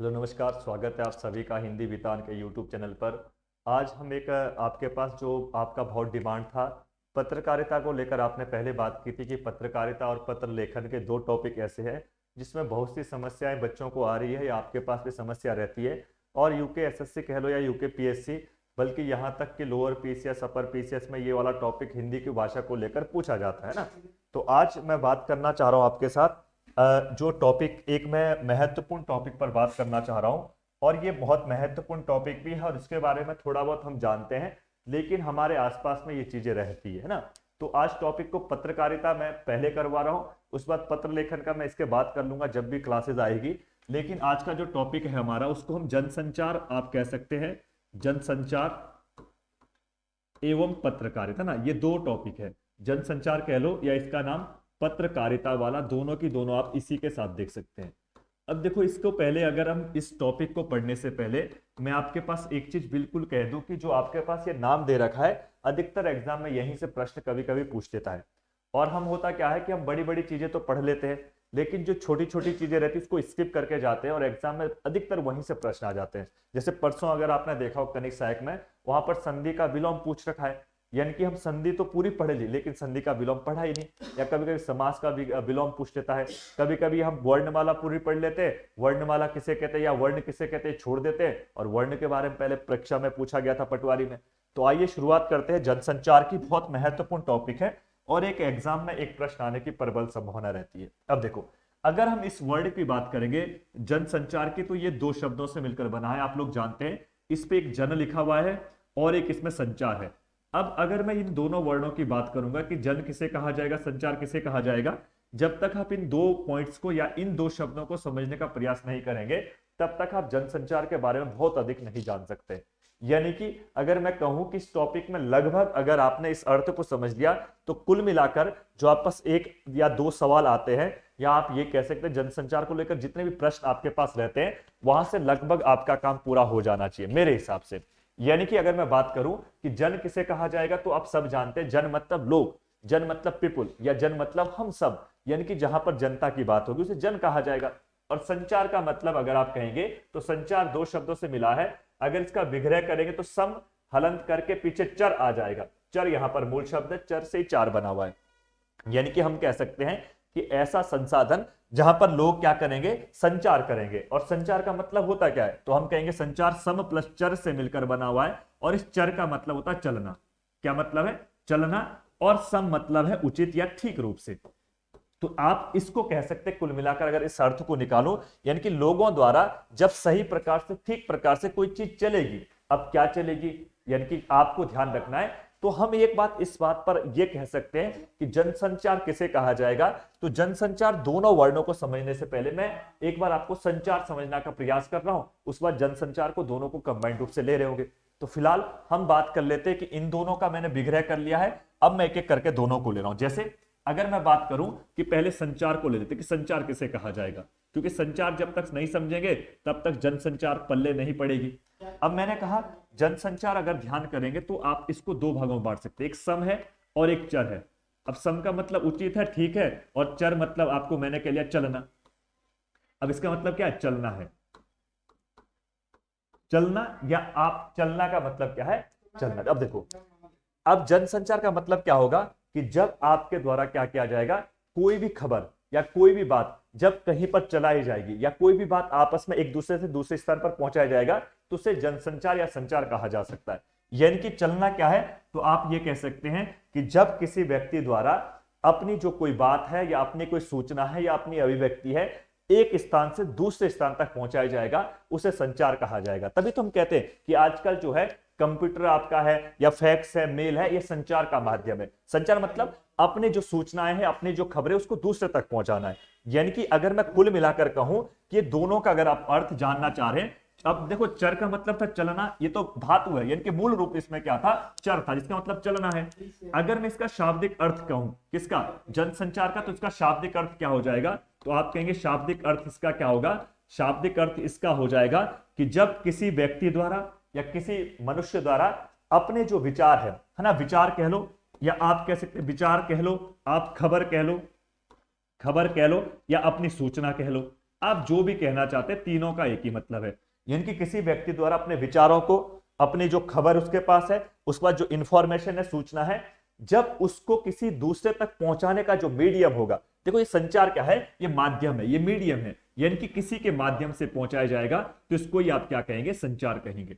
Hello नमस्कार, स्वागत है आप सभी का हिंदी वितान के यूट्यूब चैनल पर। आज हम एक आपके पास जो आपका बहुत डिमांड था पत्रकारिता को लेकर, आपने पहले बात की थी कि पत्रकारिता और पत्र लेखन के दो टॉपिक ऐसे हैं जिसमें बहुत सी समस्याएं बच्चों को आ रही है या आपके पास भी समस्या रहती है। और यूके एसएससी कह लो या यूके पीएससी, बल्कि यहाँ तक कि लोअर पीसीएस अपर पीसीएस में ये वाला टॉपिक हिंदी की भाषा को लेकर पूछा जाता है ना। तो आज मैं बात करना चाह रहा हूँ आपके साथ जो टॉपिक, एक मैं महत्वपूर्ण टॉपिक पर बात करना चाह रहा हूं। और ये बहुत महत्वपूर्ण टॉपिक भी है और इसके बारे में थोड़ा बहुत हम जानते हैं, लेकिन हमारे आसपास में ये चीजें रहती है ना। तो आज टॉपिक को पत्रकारिता मैं पहले करवा रहा हूं, उस बाद पत्र लेखन का मैं इसके बाद कर लूंगा जब भी क्लासेस आएगी। लेकिन आज का जो टॉपिक है हमारा, उसको हम जनसंचार आप कह सकते हैं, जनसंचार एवं पत्रकारिता ना, ये दो टॉपिक है। जनसंचार कह लो या इसका नाम पत्रकारिता वाला, दोनों की दोनों आप इसी के साथ देख सकते हैं। अब देखो, इसको पहले अगर हम इस टॉपिक को पढ़ने से पहले मैं आपके पास एक चीज बिल्कुल कह दूं कि जो आपके पास ये नाम दे रखा है, अधिकतर एग्जाम में यहीं से प्रश्न कभी कभी पूछ देता है। और हम होता क्या है कि हम बड़ी बड़ी चीजें तो पढ़ लेते हैं, लेकिन जो छोटी छोटी चीजें रहती है उसको स्किप करके जाते हैं और एग्जाम में अधिकतर वहीं से प्रश्न आ जाते हैं। जैसे परसों अगर आपने देखा हो कनिक सहायक में, वहां पर संधि का विलोम पूछ रखा है, यानी कि हम संधि तो पूरी पढ़ ली लेकिन संधि का विलोम पढ़ा ही नहीं। या कभी कभी समास का विलोम पूछ लेता है, कभी कभी हम वर्णमाला पूरी पढ़ लेते हैं, वर्णमाला किसे कहते हैं या वर्ण किसे कहते हैं छोड़ देते हैं, और वर्ण के बारे में पहले परीक्षा में पूछा गया था पटवारी में। तो आइए शुरुआत करते हैं। जनसंचार की बहुत महत्वपूर्ण टॉपिक है और एक एग्जाम में एक प्रश्न आने की प्रबल संभावना रहती है। अब देखो, अगर हम इस वर्ड की बात करेंगे जनसंचार की, तो ये दो शब्दों से मिलकर बना है, आप लोग जानते हैं। इस पे एक जन लिखा हुआ है और एक इसमें संचार है। अब अगर मैं इन दोनों वर्णों की बात करूंगा कि जन किसे कहा जाएगा, संचार किसे कहा जाएगा, जब तक आप इन दो पॉइंट्स को या इन दो शब्दों को समझने का प्रयास नहीं करेंगे, तब तक आप जनसंचार के बारे में बहुत अधिक नहीं जान सकते। यानी कि अगर मैं कहूं कि इस टॉपिक में लगभग अगर आपने इस अर्थ को समझ लिया, तो कुल मिलाकर जो आप पास एक या दो सवाल आते हैं, या आप ये कह सकते हैं जनसंचार को लेकर जितने भी प्रश्न आपके पास रहते हैं, वहां से लगभग आपका काम पूरा हो जाना चाहिए मेरे हिसाब से। यानी कि अगर मैं बात करूं कि जन किसे कहा जाएगा, तो आप सब जानते हैं जन मतलब लोग, जन मतलब पीपुल, या जन मतलब हम सब, यानी कि जहां पर जनता की बात होगी उसे जन कहा जाएगा। और संचार का मतलब अगर आप कहेंगे तो संचार दो शब्दों से मिला है। अगर इसका विग्रह करेंगे तो सम हलंत करके पीछे चर आ जाएगा। चर यहां पर मूल शब्द है, चर से ही चार बना हुआ है। यानी कि हम कह सकते हैं कि ऐसा संसाधन जहां पर लोग क्या करेंगे, संचार करेंगे। और संचार का मतलब होता क्या है, तो हम कहेंगे संचार सम प्लस चर से मिलकर बना हुआ है, और इस चर का मतलब होता है चलना। क्या मतलब है, चलना। और सम मतलब है उचित या ठीक रूप से। तो आप इसको कह सकते हैं, कुल मिलाकर अगर इस अर्थ को निकालो, यानी कि लोगों द्वारा जब सही प्रकार से, ठीक प्रकार से कोई चीज चलेगी। अब क्या चलेगी, यानी कि आपको ध्यान रखना है। तो हम एक बात इस बात पर यह कह सकते हैं कि जनसंचार किसे कहा जाएगा। तो जनसंचार, दोनों वर्णों को समझने से पहले मैं एक बार आपको संचार समझने का प्रयास कर रहा हूं, उस बाद जनसंचार को दोनों को कंबाइंड रूप से ले रहे होंगे। तो फिलहाल हम बात कर लेते हैं कि इन दोनों का मैंने विग्रह कर लिया है, अब मैं एक एक करके दोनों को ले रहा हूं। जैसे अगर मैं बात करूं कि पहले संचार को ले लेते कि संचार किसे कहा जाएगा, क्योंकि संचार जब तक नहीं समझेंगे तब तक जनसंचार पल्ले नहीं पड़ेगी। अब मैंने कहा जनसंचार अगर ध्यान करेंगे तो आप इसको दो भागों में बांट सकते हैं, एक सम है और एक चर है। अब सम का मतलब उचित है, ठीक है, और चर मतलब आपको मैंने कह लिया चलना। अब इसका मतलब क्या है, चलना है, चलना, या आप चलना का मतलब क्या है, चलना। अब देखो, अब जनसंचार का मतलब क्या होगा कि जब आपके द्वारा क्या किया जाएगा, कोई भी खबर या कोई भी बात जब कहीं पर चलाई जाएगी, या कोई भी बात आपस में एक दूसरे से दूसरे स्थान पर पहुंचाया जाएगा, तो उसे जनसंचार या संचार कहा जा सकता है। यानी कि चलना क्या है, तो आप ये कह सकते हैं कि जब किसी व्यक्ति द्वारा अपनी जो कोई बात है या अपनी कोई सूचना है या अपनी अभिव्यक्ति है एक स्थान से दूसरे स्थान तक पहुंचाया जाएगा, उसे संचार कहा जाएगा। तभी तो हम कहते हैं कि आजकल जो है कंप्यूटर आपका है या फैक्स है, मेल है, ये संचार का माध्यम है। संचार मतलब अपने जो सूचनाएं हैं, अपनी जो खबरें, उसको दूसरे तक पहुंचाना है। यानी कि अगर मैं कुल मिलाकर कहूं कि ये दोनों का अगर आप अर्थ जानना चाह रहे हैं, अब देखो चर का मतलब था चलना, ये तो धातु है, यानी कि मूल रूप इसमें क्या था, चर था, जिसका मतलब चलना है। अगर मैं इसका शाब्दिक अर्थ कहूं, किसका, जनसंचार का, तो इसका शाब्दिक अर्थ क्या हो जाएगा, तो आप कहेंगे शाब्दिक अर्थ इसका क्या होगा, शाब्दिक अर्थ इसका हो जाएगा कि जब किसी व्यक्ति द्वारा या किसी मनुष्य द्वारा अपने जो विचार है ना, विचार कह लो, या आप कह सकते विचार कह लो, आप खबर कह लो, खबर कह लो, या अपनी सूचना कह लो, आप जो भी कहना चाहते हैं तीनों का एक ही मतलब है, यानी कि किसी व्यक्ति द्वारा अपने विचारों को, अपनी जो खबर उसके पास है, उसके बाद जो इंफॉर्मेशन है, सूचना है, जब उसको किसी दूसरे तक पहुंचाने का जो मीडियम होगा, देखो ये संचार क्या है, ये माध्यम है, ये मीडियम है, यानी कि किसी के माध्यम से पहुंचाया जाएगा तो इसको ही आप क्या कहेंगे, संचार कहेंगे।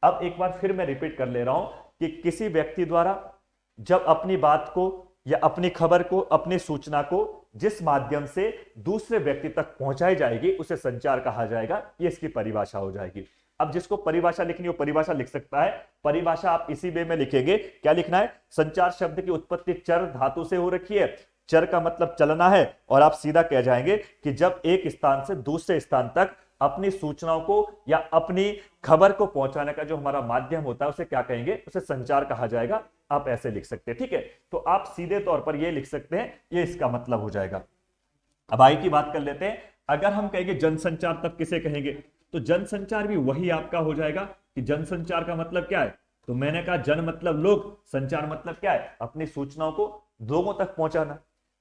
अब एक बार फिर मैं रिपीट कर ले रहा हूं कि किसी व्यक्ति द्वारा जब अपनी बात को या अपनी खबर को, अपनी सूचना को जिस माध्यम से दूसरे व्यक्ति तक पहुंचाई जाएगी उसे संचार कहा जाएगा, ये इसकी परिभाषा हो जाएगी। अब जिसको परिभाषा लिखनी हो परिभाषा लिख सकता है। परिभाषा आप इसी वे में लिखेंगे, क्या लिखना है, संचार शब्द की उत्पत्ति चर धातु से हो रखी है, चर का मतलब चलना है, और आप सीधा कह जाएंगे कि जब एक स्थान से दूसरे स्थान तक अपनी सूचनाओं को या अपनी खबर को पहुंचाने का जो हमारा माध्यम होता है उसे क्या कहेंगे, उसे संचार कहा जाएगा। आप ऐसे लिख सकते हैं, ठीक है। तो आप सीधे तौर पर ये लिख सकते हैं, ये इसका मतलब हो जाएगा। अब आई की बात कर लेते हैं। अगर हम कहेंगे जनसंचार तब किसे कहेंगे, तो जनसंचार भी वही आपका हो जाएगा कि जनसंचार का मतलब क्या है। तो मैंने कहा जन मतलब लोग, संचार मतलब क्या है, अपनी सूचनाओं को लोगों तक पहुंचाना।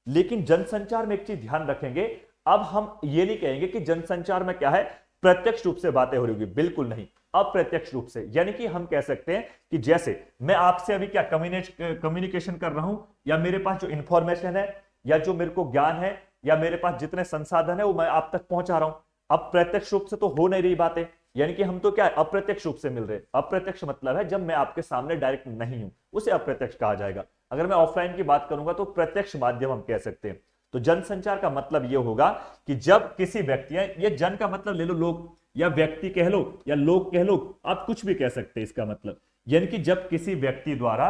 लेकिन जनसंचार में एक चीज ध्यान रखेंगे, अब हम ये नहीं कहेंगे कि जनसंचार में क्या है, प्रत्यक्ष रूप से बातें हो रही होगी, बिल्कुल नहीं, अप्रत्यक्ष रूप से। यानी कि हम कह सकते हैं कि जैसे मैं आपसे अभी क्या कम्युनिकेशन कर रहा हूं, या मेरे पास जो इंफॉर्मेशन है या जो मेरे को ज्ञान है या मेरे पास जितने संसाधन है वो मैं आप तक पहुंचा रहा हूं। अब प्रत्यक्ष रूप से तो हो नहीं रही बातें, यानी कि हम तो क्या है, अप्रत्यक्ष रूप से मिल रहे। अप्रत्यक्ष मतलब है जब मैं आपके सामने डायरेक्ट नहीं हूं, उसे अप्रत्यक्ष कहा जाएगा। अगर मैं ऑफलाइन की बात करूंगा तो प्रत्यक्ष माध्यम हम कह सकते हैं। तो जनसंचार का मतलब यह होगा कि जब किसी व्यक्ति, ये जन का मतलब ले लो लोग, या व्यक्ति कह लो या लोग कह लो, आप कुछ भी कह सकते हैं इसका मतलब, यानी कि जब किसी व्यक्ति द्वारा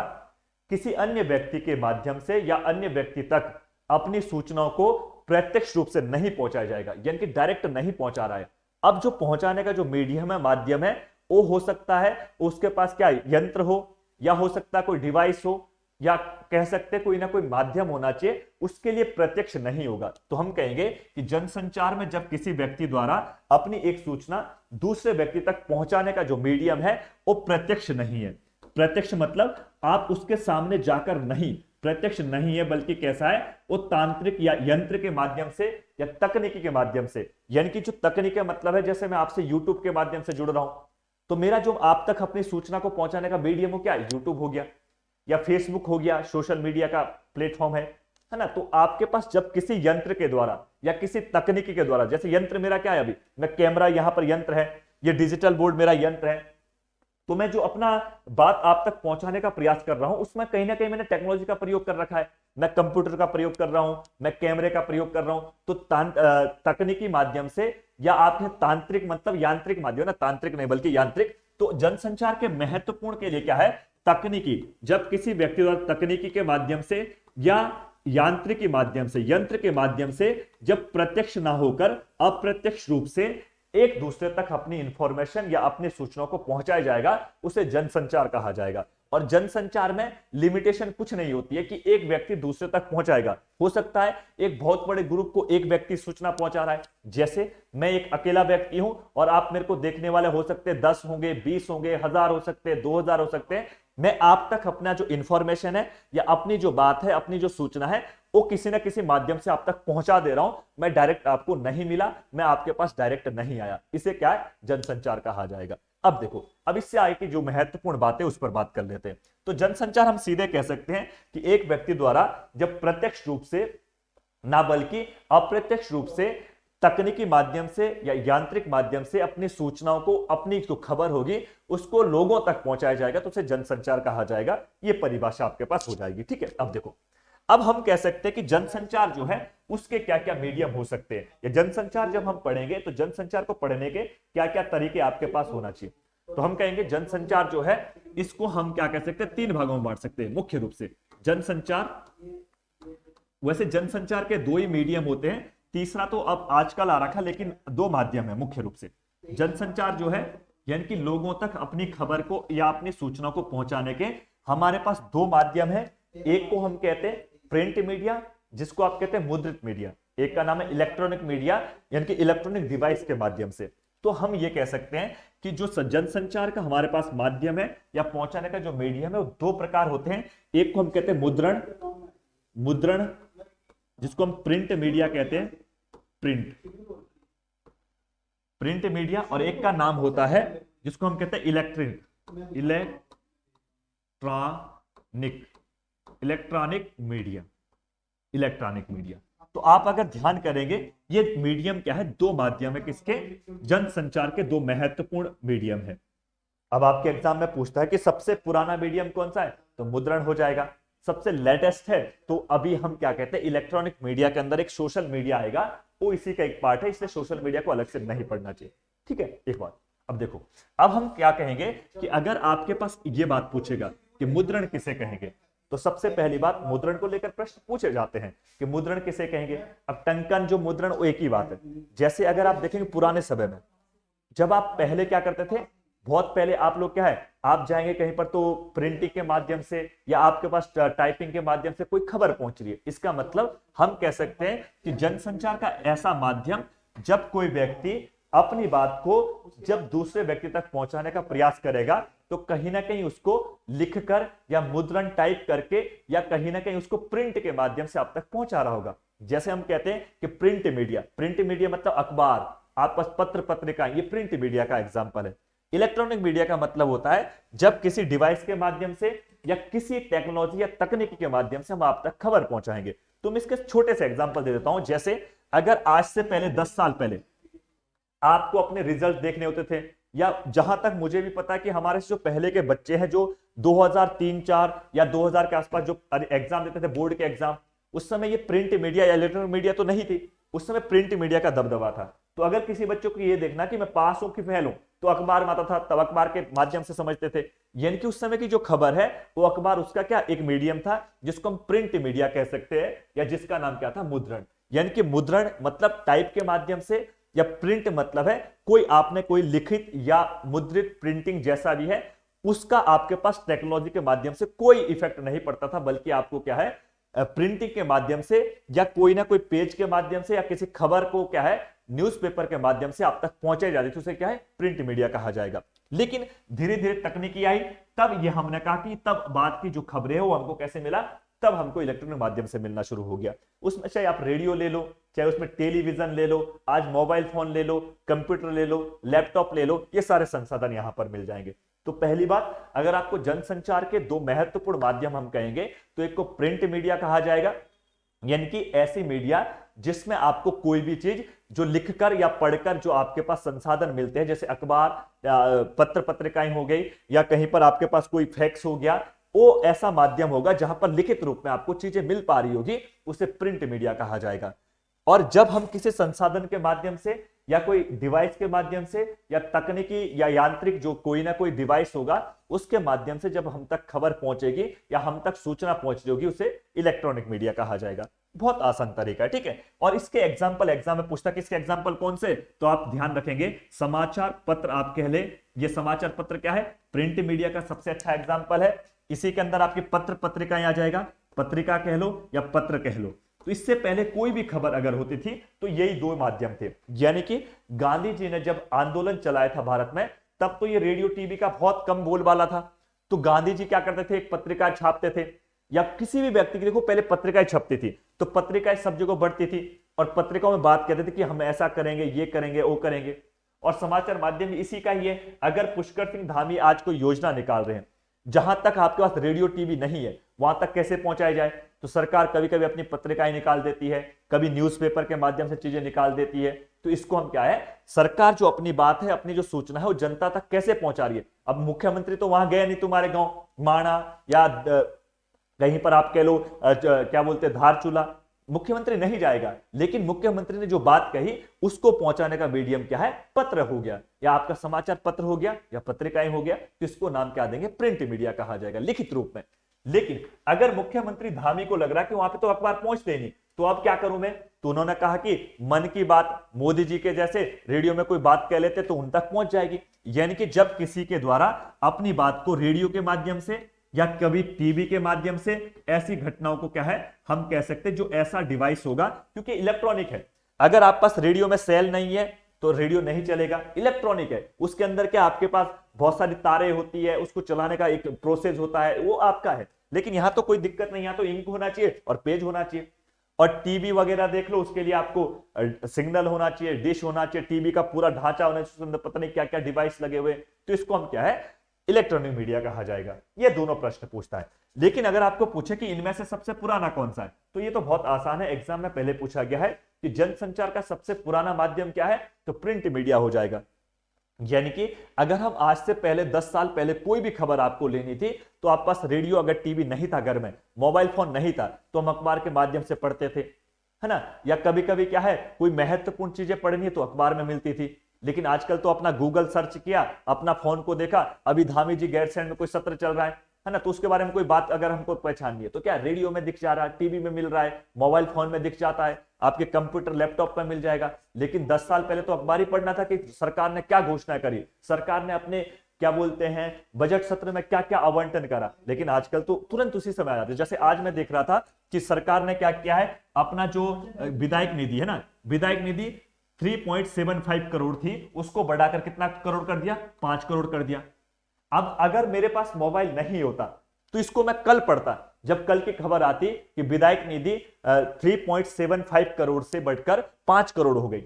किसी अन्य व्यक्ति के माध्यम से या अन्य व्यक्ति तक अपनी सूचनाओं को प्रत्यक्ष रूप से नहीं पहुंचाया जाएगा, यानी कि डायरेक्ट नहीं पहुंचा रहा है। अब जो पहुंचाने का जो मीडियम है, माध्यम है, वो हो सकता है उसके पास क्या यंत्र हो, या हो सकता है कोई डिवाइस हो, या कह सकते कोई ना कोई माध्यम होना चाहिए, उसके लिए प्रत्यक्ष नहीं होगा। तो हम कहेंगे कि जनसंचार में जब किसी व्यक्ति द्वारा अपनी एक सूचना दूसरे व्यक्ति तक पहुंचाने का जो मीडियम है वो प्रत्यक्ष नहीं है। प्रत्यक्ष मतलब आप उसके सामने जाकर नहीं, प्रत्यक्ष नहीं है, बल्कि कैसा है, वो तांत्रिक या यंत्र के माध्यम से या तकनीकी के माध्यम से। यानी कि जो तकनीक का मतलब है, जैसे मैं आपसे यूट्यूब के माध्यम से जुड़ रहा हूं, तो मेरा जो आप तक अपनी सूचना को पहुंचाने का मीडियम हो क्या, यूट्यूब हो गया या फेसबुक हो गया, सोशल मीडिया का प्लेटफॉर्म है ना। तो आपके पास जब किसी यंत्र के द्वारा या किसी तकनीकी के द्वारा, जैसे यंत्र मेरा क्या है, अभी मैं कैमरा, यहां पर यंत्र है, ये डिजिटल बोर्ड मेरा यंत्र है, तो मैं जो अपना बात आप तक पहुंचाने का प्रयास कर रहा हूं उसमें कहीं ना कहीं मैंने टेक्नोलॉजी का प्रयोग कर रखा है, मैं कंप्यूटर का प्रयोग कर रहा हूं, मैं कैमरे का प्रयोग कर रहा हूं। तो तकनीकी माध्यम से, या आपने तांत्रिक मतलब यांत्रिक माध्यम, ना तांत्रिक नहीं बल्कि यांत्रिक। तो जनसंचार के महत्वपूर्ण के लिए क्या है, तकनीकी। जब किसी व्यक्ति द्वारा तकनीकी के माध्यम से या यांत्रिकी माध्यम से, यंत्र के माध्यम से, जब प्रत्यक्ष ना होकर अप्रत्यक्ष रूप से एक दूसरे तक अपनी इंफॉर्मेशन या अपनी सूचनाओं को पहुंचाया जाएगा, उसे जनसंचार कहा जाएगा। और जनसंचार में लिमिटेशन कुछ नहीं होती है कि एक व्यक्ति दूसरे तक पहुंचाएगा। हो सकता है एक बहुत बड़े ग्रुप को एक व्यक्ति सूचना पहुंचा रहा है, जैसे मैं एक अकेला व्यक्ति हूं और आप मेरे को देखने वाले हो सकते हैं 10 होंगे, 20 होंगे, 1000 हो सकते हैं, 2000 हो सकते हैं। मैं आप तक अपना जो इंफॉर्मेशन है या अपनी जो बात है, अपनी जो सूचना है, वो किसी ना किसी माध्यम से आप तक पहुंचा दे रहा हूं। मैं डायरेक्ट आपको नहीं मिला, मैं आपके पास डायरेक्ट नहीं आया, इसे क्या है, जनसंचार कहा जाएगा। अब देखो, अब इससे आगे की जो महत्वपूर्ण बातें उस पर बात कर लेते हैं। तो जनसंचार हम सीधे कह सकते हैं कि एक व्यक्ति द्वारा जब प्रत्यक्ष रूप से ना बल्कि अप्रत्यक्ष रूप से तकनीकी माध्यम से या यांत्रिक माध्यम से अपनी सूचनाओं को, अपनी जो खबर होगी उसको लोगों तक पहुंचाया जाएगा, तो उसे जनसंचार कहा जाएगा। ये परिभाषा आपके पास हो जाएगी, ठीक है। अब देखो, अब हम कह सकते हैं कि जनसंचार जो है उसके क्या क्या मीडियम हो सकते हैं, या जनसंचार जब हम पढ़ेंगे तो जनसंचार को पढ़ने के क्या क्या तरीके आपके पास होना चाहिए। तो हम कहेंगे जनसंचार जो है इसको हम क्या कह सकते हैं, 3 भागों में बांट सकते हैं मुख्य रूप से। जनसंचार, वैसे जनसंचार के 2 ही मीडियम होते हैं, तीसरा तो अब आजकल आ रखा, लेकिन 2 माध्यम है मुख्य रूप से। जनसंचार जो है यानी कि लोगों तक अपनी खबर को या अपनी सूचना को पहुंचाने के हमारे पास 2 माध्यम है। एक को हम कहते हैं प्रिंट मीडिया, जिसको आप कहते हैं मुद्रित मीडिया। एक का नाम है इलेक्ट्रॉनिक मीडिया, यानी कि इलेक्ट्रॉनिक डिवाइस के माध्यम से। तो हम ये कह सकते हैं कि जो जनसंचार का हमारे पास माध्यम है या पहुंचाने का जो मीडियम है वो 2 प्रकार होते हैं। एक को हम कहते हैं मुद्रण, जिसको हम प्रिंट मीडिया कहते हैं, प्रिंट। प्रिंट मीडिया, और एक का नाम होता है जिसको हम कहते हैं इलेक्ट्रॉनिक मीडिया। Electronic media. तो आप अगर ध्यान करेंगे, ये मीडियम क्या है, दो माध्यम है किसके, जनसंचार के दो महत्वपूर्ण मीडियम है। अब आपके एग्जाम में पूछता है कि सबसे पुराना मीडियम कौन सा है, तो मुद्रण हो जाएगा। सबसे लेटेस्ट है तो अभी हम क्या कहते हैं, इलेक्ट्रॉनिक मीडिया के अंदर एक सोशल मीडिया आएगा, वो इसी का एक पार्ट है, इसलिए सोशल मीडिया को अलग से नहीं पढ़ना चाहिए। ठीक है, एक बात। अब देखो, अब हम क्या कहेंगे कि अगर आपके पास ये बात पूछेगा कि मुद्रण किसे कहेंगे, तो सबसे पहली बात, मुद्रण को लेकर प्रश्न पूछे जाते हैं कि मुद्रण किसे कहेंगे। अब टंकन जो मुद्रण, वो एक ही बात है। जैसे अगर आप देखेंगे पुराने समय में, जब आप पहले क्या करते थे, बहुत पहले आप लोग क्या है, आप जाएंगे कहीं पर तो प्रिंटिंग के माध्यम से या आपके पास टाइपिंग के माध्यम से कोई खबर पहुंच रही है। इसका मतलब हम कह सकते हैं कि जनसंचार का ऐसा माध्यम, जब कोई व्यक्ति अपनी बात को जब दूसरे व्यक्ति तक पहुंचाने का प्रयास करेगा, तो कहीं ना कहीं उसको लिखकर या मुद्रण टाइप करके या कहीं ना कहीं उसको प्रिंट के माध्यम से आप तक पहुंचा रहा होगा। जैसे हम कहते हैं कि प्रिंट मीडिया मतलब अखबार, आपस पत्र पत्रिका, ये प्रिंट मीडिया का एग्जाम्पल है। इलेक्ट्रॉनिक मीडिया का मतलब होता है जब किसी डिवाइस के माध्यम से या किसी टेक्नोलॉजी या तकनीकी के माध्यम से हम आप तक खबर पहुंचाएंगे। तो मैं इसके छोटे से एग्जांपल दे देता हूं। जैसे अगर आज से पहले 10 साल पहले आपको अपने रिजल्ट देखने होते थे, या जहां तक मुझे भी पता है कि हमारे जो पहले के बच्चे हैं जो 2003-4 या 2000 के आसपास जो एग्जाम देते थे, बोर्ड के एग्जाम, उस समय ये प्रिंट मीडिया या इलेक्ट्रॉनिक मीडिया तो नहीं थी। उस समय प्रिंट मीडिया का दबदबा था। तो अगर किसी बच्चों को ये देखना कि मैं पास हूं कि फेल हूं, तो अखबार में आता था, तब अखबार के माध्यम से समझते थे। यानी कि उस समय की जो खबर है वो अखबार, उसका क्या एक मीडियम था जिसको हम प्रिंट मीडिया कह सकते हैं, या जिसका नाम क्या था, मुद्रण। यानी कि मुद्रण मतलब टाइप के माध्यम से, या प्रिंट मतलब है कोई आपने कोई लिखित या मुद्रित प्रिंटिंग जैसा भी है, उसका आपके पास टेक्नोलॉजी के माध्यम से कोई इफेक्ट नहीं पड़ता था, बल्कि आपको क्या है, प्रिंटिंग के माध्यम से या कोई ना कोई पेज के माध्यम से या किसी खबर को क्या है, न्यूज़पेपर के माध्यम से आप तक पहुंचाई जाती थी, उसे क्या है, प्रिंट मीडिया कहा जाएगा। लेकिन धीरे धीरे तकनीकी आई, तब ये हमने कहा कि तब बात की जो खबरें है वो हमको कैसे मिला, तब हमको इलेक्ट्रॉनिक माध्यम से मिलना शुरू हो गया। उसमें चाहे आप रेडियो ले लो, चाहे उसमें टेलीविजन ले लो, आज मोबाइल फोन ले लो, कंप्यूटर ले लो, लैपटॉप ले लो, ये सारे संसाधन यहां पर मिल जाएंगे। तो पहली बात, अगर आपको जनसंचार के दो महत्वपूर्ण माध्यम हम कहेंगे, तो एक को प्रिंट मीडिया कहा जाएगा, यानी कि ऐसी मीडिया जिसमें आपको कोई भी चीज जो लिखकर या पढ़कर जो आपके पास संसाधन मिलते हैं, जैसे अखबार, पत्र पत्रिकाएं हो गई, या कहीं पर आपके पास कोई फैक्स हो गया, वो ऐसा माध्यम होगा जहां पर लिखित रूप में आपको चीजें मिल पा रही होगी, उसे प्रिंट मीडिया कहा जाएगा। और जब हम किसी संसाधन के माध्यम से या कोई डिवाइस के माध्यम से या तकनीकी या यांत्रिक जो कोई ना कोई डिवाइस होगा, उसके माध्यम से जब हम तक खबर पहुंचेगी या हम तक सूचना पहुंच रही होगी, उसे इलेक्ट्रॉनिक मीडिया कहा जाएगा। बहुत आसान तरीका है, ठीक है। और इसके एग्जाम्पल एग्जाम में पूछता कि इसके एग्जाम्पल कौन से, तो आप ध्यान रखेंगे समाचार पत्र, आप कह ले ये समाचार पत्र क्या है, प्रिंट मीडिया का सबसे अच्छा एग्जाम्पल है। इसी के अंदर आपकी पत्र पत्रिकाएं आ जाएगा, पत्रिका कह लो या पत्र कह लो। तो इससे पहले कोई भी खबर अगर होती थी तो यही दो माध्यम थे। यानी कि गांधी जी ने जब आंदोलन चलाया था भारत में, तब तो ये रेडियो टीवी का बहुत कम बोलबाला था। तो गांधी जी क्या करते थे, एक पत्रिका छापते थे, या किसी भी व्यक्ति की देखो पहले पत्रिकाएं छपती थी, तो पत्रिकाएं सब जगह बढ़ती थी और पत्रिकाओं में बात कहते थे कि हम ऐसा करेंगे, ये करेंगे, वो करेंगे। और समाचार माध्यम इसी का ही है। अगर पुष्कर सिंह धामी आज कोई योजना निकाल रहे हैं, जहां तक आपके पास रेडियो टीवी नहीं है, वहां तक कैसे पहुंचाया जाए, तो सरकार कभी कभी अपनी पत्रिकाएं निकाल देती है, कभी न्यूज़पेपर के माध्यम से चीजें निकाल देती है। तो इसको हम क्या है, सरकार जो अपनी बात है, अपनी जो सूचना है, वो जनता तक कैसे पहुंचा रही है। अब मुख्यमंत्री तो वहां गए नहीं, तुम्हारे गांव माणा या कहीं पर आप कह लो क्या बोलते धारचूला, मुख्यमंत्री नहीं जाएगा, लेकिन मुख्यमंत्री ने जो बात कही उसको पहुंचाने का मीडियम क्या है, पत्र हो गया, या आपका समाचार पत्र हो गया, या पत्रिकाएं हो गया। तो इसको नाम क्या देंगे, प्रिंट मीडिया कहा जाएगा, लिखित रूप में। लेकिन अगर मुख्यमंत्री धामी को लग रहा है कि वहां पे तो अखबार पहुंचते नहीं, तो अब क्या करूं मैं, तो उन्होंने कहा कि मन की बात मोदी जी के जैसे रेडियो में कोई बात कह लेते तो उन तक पहुंच जाएगी। यानी कि जब किसी के द्वारा अपनी बात को रेडियो के माध्यम से या कभी टीवी के माध्यम से, ऐसी घटनाओं को क्या है, हम कह सकते हैं जो ऐसा डिवाइस होगा, क्योंकि इलेक्ट्रॉनिक है। अगर आप पास रेडियो में सेल नहीं है तो रेडियो नहीं चलेगा, इलेक्ट्रॉनिक है, उसके अंदर क्या आपके पास बहुत सारी तारें होती है, उसको चलाने का एक प्रोसेस होता है, वो आपका है। लेकिन यहां तो कोई दिक्कत नहीं, यहां तो इंक होना चाहिए और पेज होना चाहिए। और टीवी वगैरह देख लो, उसके लिए आपको सिग्नल होना चाहिए, डिश होना चाहिए, टीवी का पूरा ढांचा होना चाहिए, पता नहीं क्या क्या डिवाइस लगे हुए, तो इसको हम क्या है, इलेक्ट्रॉनिक मीडिया कहा जाएगा। ये दोनों प्रश्न पूछता है। लेकिन अगर आपको पूछे कि इनमें से सबसे पुराना कौन सा है, तो ये तो बहुत आसान है, एग्जाम में पहले पूछा गया है कि जनसंचार का सबसे पुराना माध्यम क्या है, तो प्रिंट मीडिया हो जाएगा। यानी कि अगर हम आज से पहले 10 साल पहले कोई भी खबर आपको लेनी थी, तो आपके पास रेडियो, अगर टीवी नहीं था घर में, मोबाइल फोन नहीं था, तो हम अखबार के माध्यम से पढ़ते थे, है ना। या कभी कभी क्या है, कोई महत्वपूर्ण चीजें पढ़नी है तो अखबार में मिलती थी। लेकिन आजकल तो अपना गूगल सर्च किया, अपना फोन को देखा, अभी धामी जी गैरसैंण में कोई सत्र चल रहा है ना, तो उसके बारे में कोई बात अगर हमको पहचाननी है तो क्या रेडियो में दिख जा रहा है, टीवी में मिल रहा है, मोबाइल फोन में दिख जाता है, आपके कंप्यूटर लैपटॉप पर मिल जाएगा। लेकिन 10 साल पहले तो अखबार ही पढ़ना था कि सरकार ने क्या घोषणा करी, सरकार ने अपने क्या बोलते हैं बजट सत्र में क्या क्या आवंटन करा। लेकिन आजकल तो तुरंत उसी समय आ जाते हैं। जैसे आज मैं देख रहा था कि सरकार ने क्या किया है, अपना जो विधायक निधि है ना, विधायक निधि 3.75 करोड़ थी, उसको बढ़ाकर कितना करोड़ कर दिया, 5 करोड़ कर दिया। अब अगर मेरे पास मोबाइल नहीं होता तो इसको मैं कल पढ़ता, जब कल की खबर आती कि विधायक निधि 3.75 करोड़ से बढ़कर 5 करोड़ हो गई,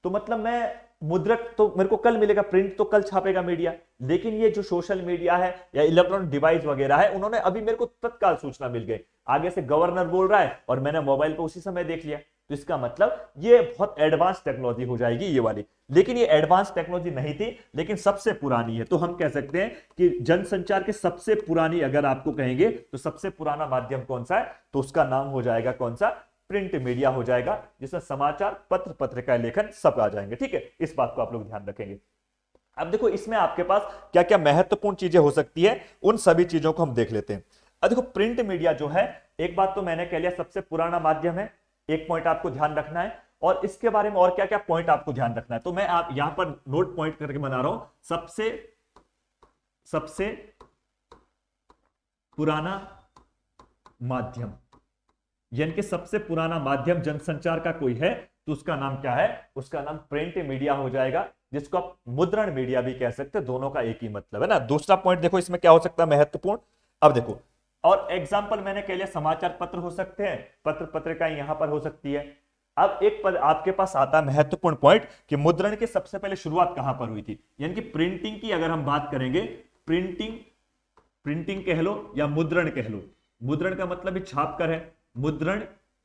तो मतलब मैं मुद्रक तो मेरे को कल मिलेगा, प्रिंट तो कल छापेगा मीडिया। लेकिन ये जो सोशल मीडिया है या इलेक्ट्रॉनिक डिवाइस वगैरह है, उन्होंने अभी मेरे को तत्काल सूचना मिल गई, आगे से गवर्नर बोल रहा है और मैंने मोबाइल पे उसी समय देख लिया। तो इसका मतलब ये बहुत एडवांस टेक्नोलॉजी हो जाएगी ये वाली। लेकिन ये एडवांस टेक्नोलॉजी नहीं थी, लेकिन सबसे पुरानी है। तो हम कह सकते हैं कि जनसंचार के सबसे पुरानी अगर आपको कहेंगे तो सबसे पुराना माध्यम कौन सा है, तो उसका नाम हो जाएगा कौन सा, प्रिंट मीडिया हो जाएगा, जिसमें समाचार, पत्र, पत्रिका, लेखन सब आ जाएंगे। ठीक है, इस बात को आप लोग ध्यान रखेंगे। अब देखो इसमें आपके पास क्या क्या महत्वपूर्ण चीजें हो सकती है, उन सभी चीजों को हम देख लेते हैं। अब देखो प्रिंट मीडिया जो है, एक बात तो मैंने कह लिया सबसे पुराना माध्यम है, एक पॉइंट आपको ध्यान रखना है। और इसके बारे में और क्या क्या पॉइंट आपको ध्यान रखना है, तो मैं आप यहां पर नोट पॉइंट करके बना रहा हूं। सबसे पुराना माध्यम, यानी कि सबसे पुराना माध्यम जनसंचार का कोई है तो उसका नाम क्या है, उसका नाम प्रिंट मीडिया हो जाएगा, जिसको आप मुद्रण मीडिया भी कह सकते हैं, दोनों का एक ही मतलब है ना। दूसरा पॉइंट देखो इसमें क्या हो सकता है महत्वपूर्ण। अब देखो, और एग्जाम्पल मैंने कह लिया समाचार पत्र हो सकते हैं, पत्र पत्रिकाएं यहां पर हो सकती है। अब एक पद आपके पास आता है महत्वपूर्ण पॉइंट कि मुद्रण की सबसे पहले शुरुआत कहां पर हुई थी, यानी कि प्रिंटिंग की अगर हम बात करेंगे, प्रिंटिंग कह लो या मुद्रण कह लो, मुद्रण का मतलब ही छाप कर है, मुद्रण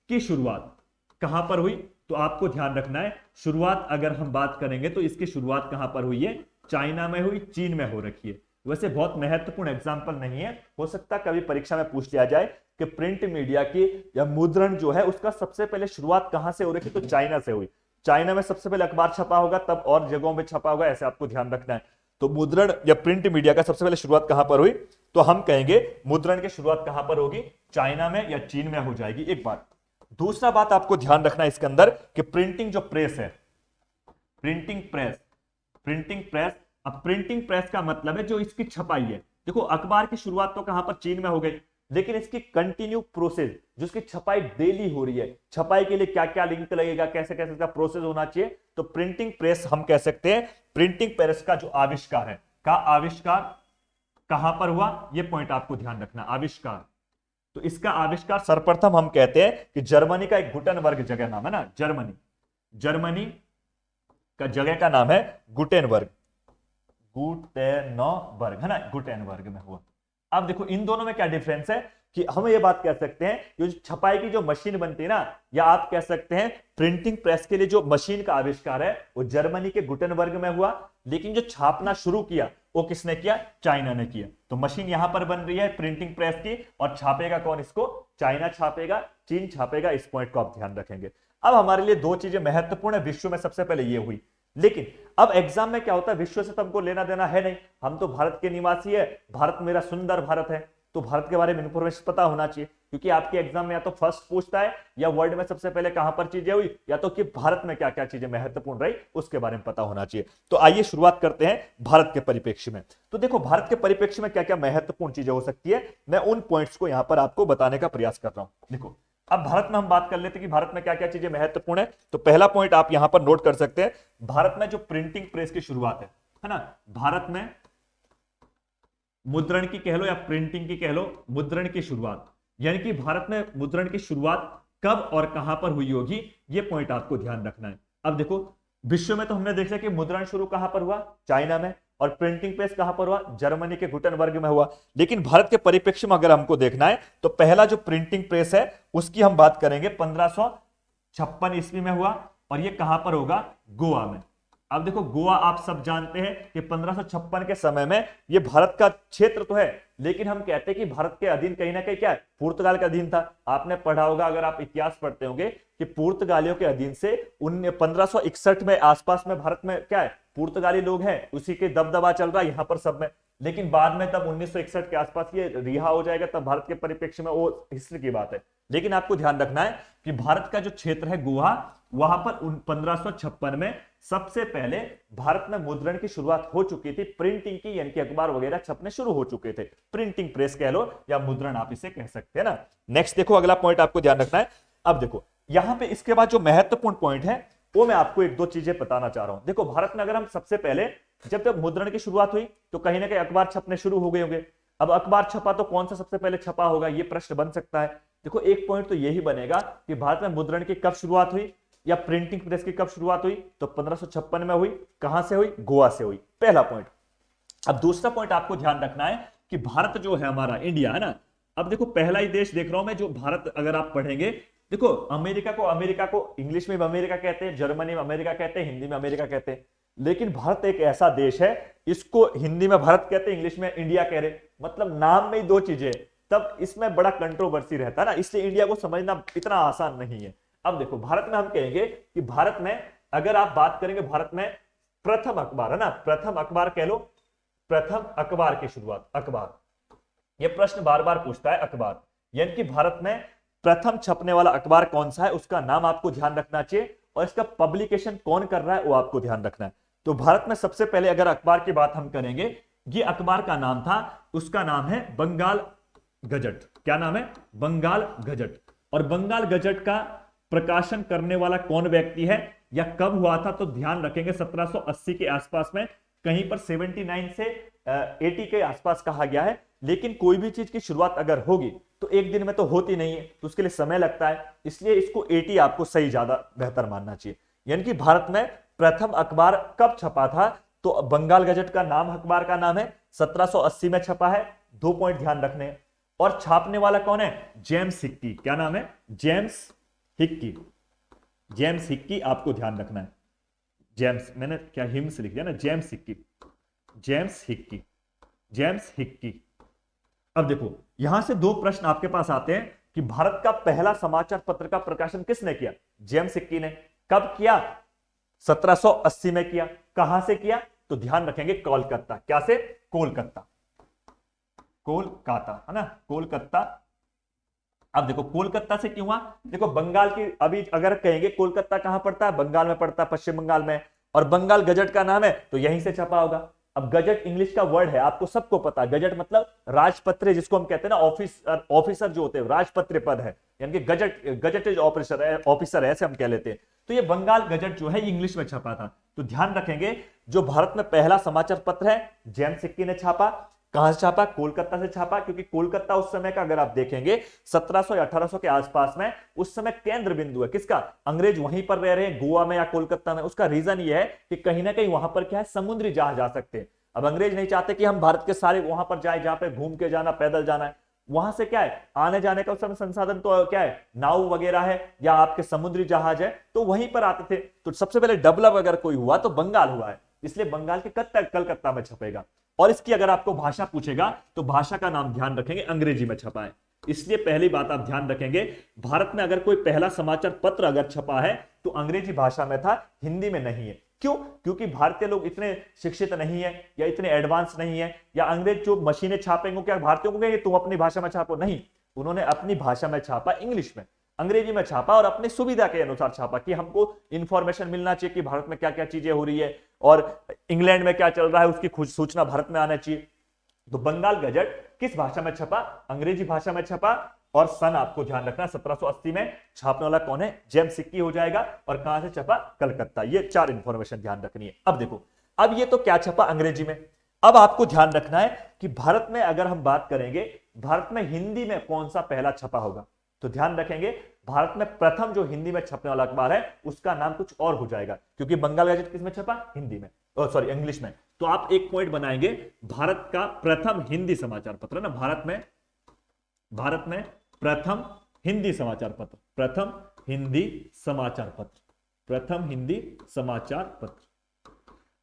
की शुरुआत कहां पर हुई, तो आपको ध्यान रखना है शुरुआत अगर हम बात करेंगे तो इसकी शुरुआत कहां पर हुई है, चाइना में हुई, चीन में हो रखी है। वैसे बहुत महत्वपूर्ण एग्जाम्पल नहीं है, हो सकता है कभी परीक्षा में पूछ लिया जाए कि प्रिंट मीडिया की या मुद्रण जो है उसका सबसे पहले शुरुआत कहां से हो रही थी, तो चाइना से हुई। चाइना में सबसे पहले अखबार छपा होगा, तब और जगहों में छपा होगा, ऐसे आपको ध्यान रखना है। तो मुद्रण या प्रिंट मीडिया का सबसे पहले शुरुआत कहां पर हुई, तो हम कहेंगे मुद्रण की शुरुआत कहां पर होगी, चाइना में या चीन में हो जाएगी, एक बात। दूसरा बात आपको ध्यान रखना है इसके अंदर कि प्रिंटिंग जो प्रेस है, प्रिंटिंग प्रेस, अब प्रिंटिंग प्रेस का मतलब है जो इसकी छपाई है। देखो अखबार की शुरुआत तो कहां पर, चीन में हो गई, लेकिन इसकी कंटिन्यू प्रोसेस, जो इसकी छपाई डेली हो रही है, छपाई के लिए क्या क्या लिंक लगेगा, कैसे कैसे इसका प्रोसेस होना चाहिए, तो प्रिंटिंग प्रेस हम कह सकते हैं। प्रिंटिंग प्रेस का जो आविष्कार है, का आविष्कार कहां पर हुआ, यह पॉइंट आपको ध्यान रखना, आविष्कार। तो इसका आविष्कार सर्वप्रथम हम कहते हैं कि जर्मनी का एक गुटेनबर्ग जगह नाम है ना, जर्मनी का जगह का नाम है गुटेनबर्ग है ना, गुटेनबर्ग में हुआ। अब देखो इन दोनों में क्या डिफरेंस है कि हम ये बात कह सकते हैं कि छपाई की जो मशीन बनती है ना, या आप कह सकते हैं प्रिंटिंग प्रेस के लिए जो मशीन का आविष्कार है वो जर्मनी के गुटेनबर्ग में हुआ, लेकिन जो छापना शुरू किया वो किसने किया, चाइना ने किया। तो मशीन यहां पर बन रही है प्रिंटिंग प्रेस की, और छापेगा कौन इसको, चाइना छापेगा, चीन छापेगा, इस पॉइंट को आप ध्यान रखेंगे। अब हमारे लिए दो चीजें महत्वपूर्ण है, विश्व में सबसे पहले ये हुई, लेकिन अब एग्जाम में क्या होता है, विश्व से तो हमको लेना देना है नहीं, हम तो भारत के निवासी है, भारत मेरा सुंदर भारत है, तो भारत के बारे में इंफॉर्मेशन पता होना चाहिए, क्योंकि आपके एग्जाम में या तो फर्स्ट पूछता है या वर्ल्ड में सबसे पहले कहां पर चीजें हुई, या तो कि भारत में क्या क्या चीजें महत्वपूर्ण रही उसके बारे में पता होना चाहिए। तो आइए शुरुआत करते हैं भारत के परिप्रेक्ष्य में। तो देखो भारत के परिप्रेक्ष्य में क्या क्या महत्वपूर्ण चीजें हो सकती है, मैं उन पॉइंट्स को यहां पर आपको बताने का प्रयास कर रहा हूं। देखो अब भारत में हम बात कर लेते हैं कि भारत में क्या क्या चीजें महत्वपूर्ण है। तो पहला पॉइंट आप यहां पर नोट कर सकते हैं, भारत में जो प्रिंटिंग प्रेस की शुरुआत है ना, भारत में मुद्रण की कह लो या प्रिंटिंग की कह लो, मुद्रण की शुरुआत, यानी कि भारत में मुद्रण की शुरुआत कब और कहां पर हुई होगी, ये पॉइंट आपको ध्यान रखना है। अब देखो, विश्व में तो हमने देखा कि मुद्रण शुरू कहां पर हुआ, चाइना में, और प्रिंटिंग प्रेस कहां पर हुआ, जर्मनी के गुटेनबर्ग में हुआ। लेकिन भारत के परिप्रेक्ष्य में अगर हमको देखना है तो पहला जो प्रिंटिंग प्रेस है उसकी हम बात करेंगे 1556 ईस्वी में हुआ, और ये कहां पर होगा, गोवा में। अब देखो, गोवा आप सब जानते हैं कि 1556 के समय में ये भारत का क्षेत्र तो है, लेकिन हम कहते हैं कि भारत के अधीन कहीं ना कहीं क्या है, पुर्तगाल का अधीन था। आपने पढ़ा होगा, अगर आप इतिहास पढ़ते होंगे, कि पुर्तगालियों के अधीन से 1561 में आसपास में भारत में क्या है, पुर्तगाली लोग हैं, उसी के दबदबा चल रहा है यहां पर सब में। लेकिन बाद में तब 1961 के आसपास ये रिहा हो जाएगा, तब भारत के परिप्रेक्ष्य में वो हिस्ट्री की बात है। लेकिन आपको ध्यान रखना है कि भारत का जो क्षेत्र है गोवा, वहां पर 1556 में सबसे पहले भारत में मुद्रण की शुरुआत हो चुकी थी, प्रिंटिंग की, यानी कि अखबार वगैरह छपने शुरू हो चुके थे। प्रिंटिंग प्रेस कह लो या मुद्रण आप इसे कह सकते हैं ना। नेक्स्ट देखो, अगला पॉइंट आपको ध्यान रखना है। अब देखो यहां पे इसके बाद जो महत्वपूर्ण पॉइंट है वो मैं आपको एक दो चीजें बताना चाह रहा हूं। देखो, भारत में अगर हम सबसे पहले जब मुद्रण की शुरुआत हुई तो कहीं ना कहीं अखबार छपने शुरू हो गए होंगे। अब अखबार छपा तो कौन सा सबसे पहले छपा होगा, ये प्रश्न बन सकता है। देखो, एक पॉइंट तो यही बनेगा कि भारत में मुद्रण की कब शुरुआत हुई या प्रिंटिंग प्रेस की कब शुरुआत हुई, तो 1556 में हुई। कहां से हुई, गोवा से हुई, पहला पॉइंट। अब दूसरा पॉइंट आपको ध्यान रखना है कि भारत जो है हमारा, इंडिया है ना, अब देखो पहला ही देश देख रहा हूं मैं जो भारत, अगर आप पढ़ेंगे, देखो अमेरिका को इंग्लिश में भी अमेरिका कहते हैं, जर्मनी में अमेरिका कहते हैं, हिंदी में अमेरिका कहते हैं। लेकिन भारत एक ऐसा देश है, इसको हिंदी में भारत कहते हैं, इंग्लिश में इंडिया कह रहे, मतलब नाम में ही दो चीजें, तब इसमें बड़ा कंट्रोवर्सी रहता है ना, इसलिए इंडिया को समझना इतना आसान नहीं है। अब देखो, भारत में हम कहेंगे कि भारत में अगर आप बात करेंगे, भारत में प्रथम अखबार है ना, प्रथम अखबार कह लो, प्रथम अखबार की शुरुआत, अखबार, यह प्रश्न बार बार पूछता है, अखबार, यानी कि भारत में प्रथम छपने वाला अखबार कौन सा है, उसका नाम आपको ध्यान रखना चाहिए, और इसका पब्लिकेशन कौन कर रहा है वो आपको ध्यान रखना है। तो भारत में सबसे पहले अगर अखबार की बात हम करेंगे, ये अखबार का नाम था, उसका नाम है बंगाल गजट। क्या नाम है, बंगाल गजट। और बंगाल गजट का प्रकाशन करने वाला कौन व्यक्ति है या कब हुआ था, तो ध्यान रखेंगे 1780 के आसपास में, कहीं पर 79 से 80 के आसपास कहा गया है। लेकिन कोई भी चीज की शुरुआत अगर होगी तो एक दिन में तो होती नहीं है, तो उसके लिए समय लगता है, इसलिए इसको 80 आपको सही, ज्यादा बेहतर मानना चाहिए। यानी कि भारत में प्रथम अखबार कब छपा था, तो बंगाल गजट का नाम, अखबार का नाम है, 1780 में छपा है। दो पॉइंट ध्यान रखने हैं। और छापने वाला कौन है, जेम्स हिक्की। क्या नाम है, जेम्स हिक्की। जेम्स हिक्की आपको ध्यान रखना है। जेम्स, मैंने क्या हिम्स लिख दिया ना, James Hickey, James Hickey, James Hickey. अब देखो, यहां से दो प्रश्न आपके पास आते हैं कि भारत का पहला समाचार पत्र का प्रकाशन किसने किया, जेम्स हिक्की ने। कब किया, 1780 में किया। कहां से किया, तो ध्यान रखेंगे कोलकाता। क्या से, कोलकाता, कोलकाता है ना, कोलकाता। अब देखो कोलकाता से क्यों हुआ, देखो बंगाल की, अभी अगर कहेंगे कोलकाता कहां पड़ता है, बंगाल में पड़ता है, पश्चिम बंगाल में, और बंगाल गजट का नाम है तो यहीं से छपा होगा। अब गजट इंग्लिश का वर्ड है, आपको सबको पता है, गजट मतलब राजपत्र, जिसको हम कहते हैं ना, ऑफिसर जो होते हैं, राजपत्र पद है, यानी कि गजटेड ऑफिसर है, ऐसे हम कह लेते हैं। तो ये बंगाल गजट जो है इंग्लिश में छपा था। तो ध्यान रखेंगे, जो भारत में पहला समाचार पत्र है, जेम्स हिक्की ने छापा। कहां से छापा, कोलकाता से छापा, क्योंकि कोलकाता उस समय का अगर आप देखेंगे 1700 या 1800 के आसपास में, उस समय केंद्र बिंदु है किसका, अंग्रेज वहीं पर रह रहे हैं, गोवा में या कोलकाता में। उसका रीजन ये है कि कहीं ना कहीं वहां पर क्या है, समुद्री जहाज जा सकते हैं। अब अंग्रेज नहीं चाहते कि हम भारत के सारे वहां पर जाए, जहां पे घूम के जाना, पैदल जाना है। वहां से क्या है, आने जाने का उस समय संसाधन तो क्या है, नाव वगैरह है या आपके समुद्री जहाज है, तो वहीं पर आते थे। तो सबसे पहले डेवलप अगर कोई हुआ तो बंगाल हुआ है, इसलिए बंगाल के कलकत्ता में छपेगा। और इसकी अगर आपको भाषा पूछेगा तो भाषा का नाम ध्यान रखेंगे, अंग्रेजी में छपा है। इसलिए पहली बात आप ध्यान रखेंगे, भारत में अगर कोई पहला समाचार पत्र अगर छपा है तो अंग्रेजी भाषा में था, हिंदी में नहीं है। क्यों, क्योंकि भारतीय लोग इतने शिक्षित नहीं है या इतने एडवांस नहीं है, या अंग्रेज जो मशीनें छापेंगे क्या भारतीयों को कहेंगे तुम अपनी भाषा में छापो, नहीं, उन्होंने अपनी भाषा में छापा, इंग्लिश में, अंग्रेजी में छापा, और अपनी सुविधा के अनुसार छापा कि हमको इंफॉर्मेशन मिलना चाहिए कि भारत में क्या क्या चीजें हो रही है और इंग्लैंड में क्या चल रहा है, उसकी सूचना भारत में आना चाहिए। तो बंगाल गजट किस भाषा में छपा, अंग्रेजी भाषा में छपा, और सन आपको ध्यान रखना 1780 में। छापने वाला कौन है, जेम्स हिक्की हो जाएगा, और कहां से छपा, कलकत्ता। ये चार इंफॉर्मेशन ध्यान रखनी है। अब देखो, अब ये तो क्या छपा, अंग्रेजी में। अब आपको ध्यान रखना है कि भारत में अगर हम बात करेंगे, भारत में हिंदी में कौन सा पहला छपा होगा। तो ध्यान रखेंगे भारत में प्रथम जो हिंदी में छपने वाला अखबार है उसका नाम कुछ और हो जाएगा, क्योंकि बंगाल गजट किस में छपा? हिंदी में, सॉरी इंग्लिश में। तो आप एक पॉइंट बनाएंगे, भारत का प्रथम हिंदी समाचार पत्र ना, भारत में प्रथम हिंदी समाचार पत्र, प्रथम हिंदी समाचार पत्र, प्रथम हिंदी समाचार पत्र।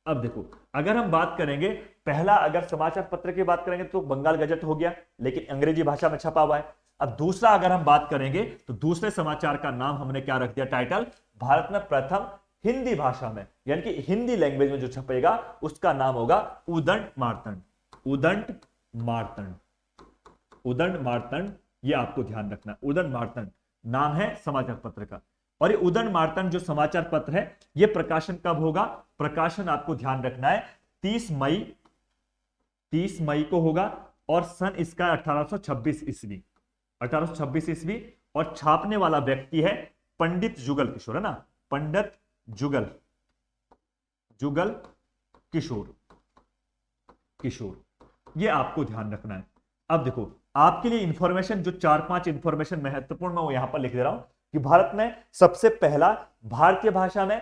अब देखो, अगर हम बात करेंगे पहला, अगर समाचार पत्र की बात करेंगे तो बंगाल गजट हो गया, लेकिन अंग्रेजी भाषा में छपा हुआ है। अब दूसरा अगर हम बात करेंगे तो दूसरे समाचार का नाम हमने क्या रख दिया टाइटल, भारत में प्रथम हिंदी भाषा में, यानी कि हिंदी लैंग्वेज में जो छपेगा उसका नाम होगा उदंड मार्तंड, उदंड मार्तंड, उदंड मार्तंड। ये आपको ध्यान रखना, उदंड मार्तंड नाम है समाचार पत्र का। और ये उदंड मार्तंड जो समाचार पत्र है ये प्रकाशन कब होगा? प्रकाशन आपको ध्यान रखना है 30 मई को होगा, और सन इसका 1826 ईस्वी, 1826 ईस्वी। और छापने वाला व्यक्ति है पंडित जुगल किशोर, है ना, पंडित जुगल किशोर, ये आपको ध्यान रखना है। अब देखो, आपके लिए इंफॉर्मेशन जो 4-5 इंफॉर्मेशन महत्वपूर्ण मैं वो यहां पर लिख दे रहा हूं कि भारत में सबसे पहला भारतीय भाषा में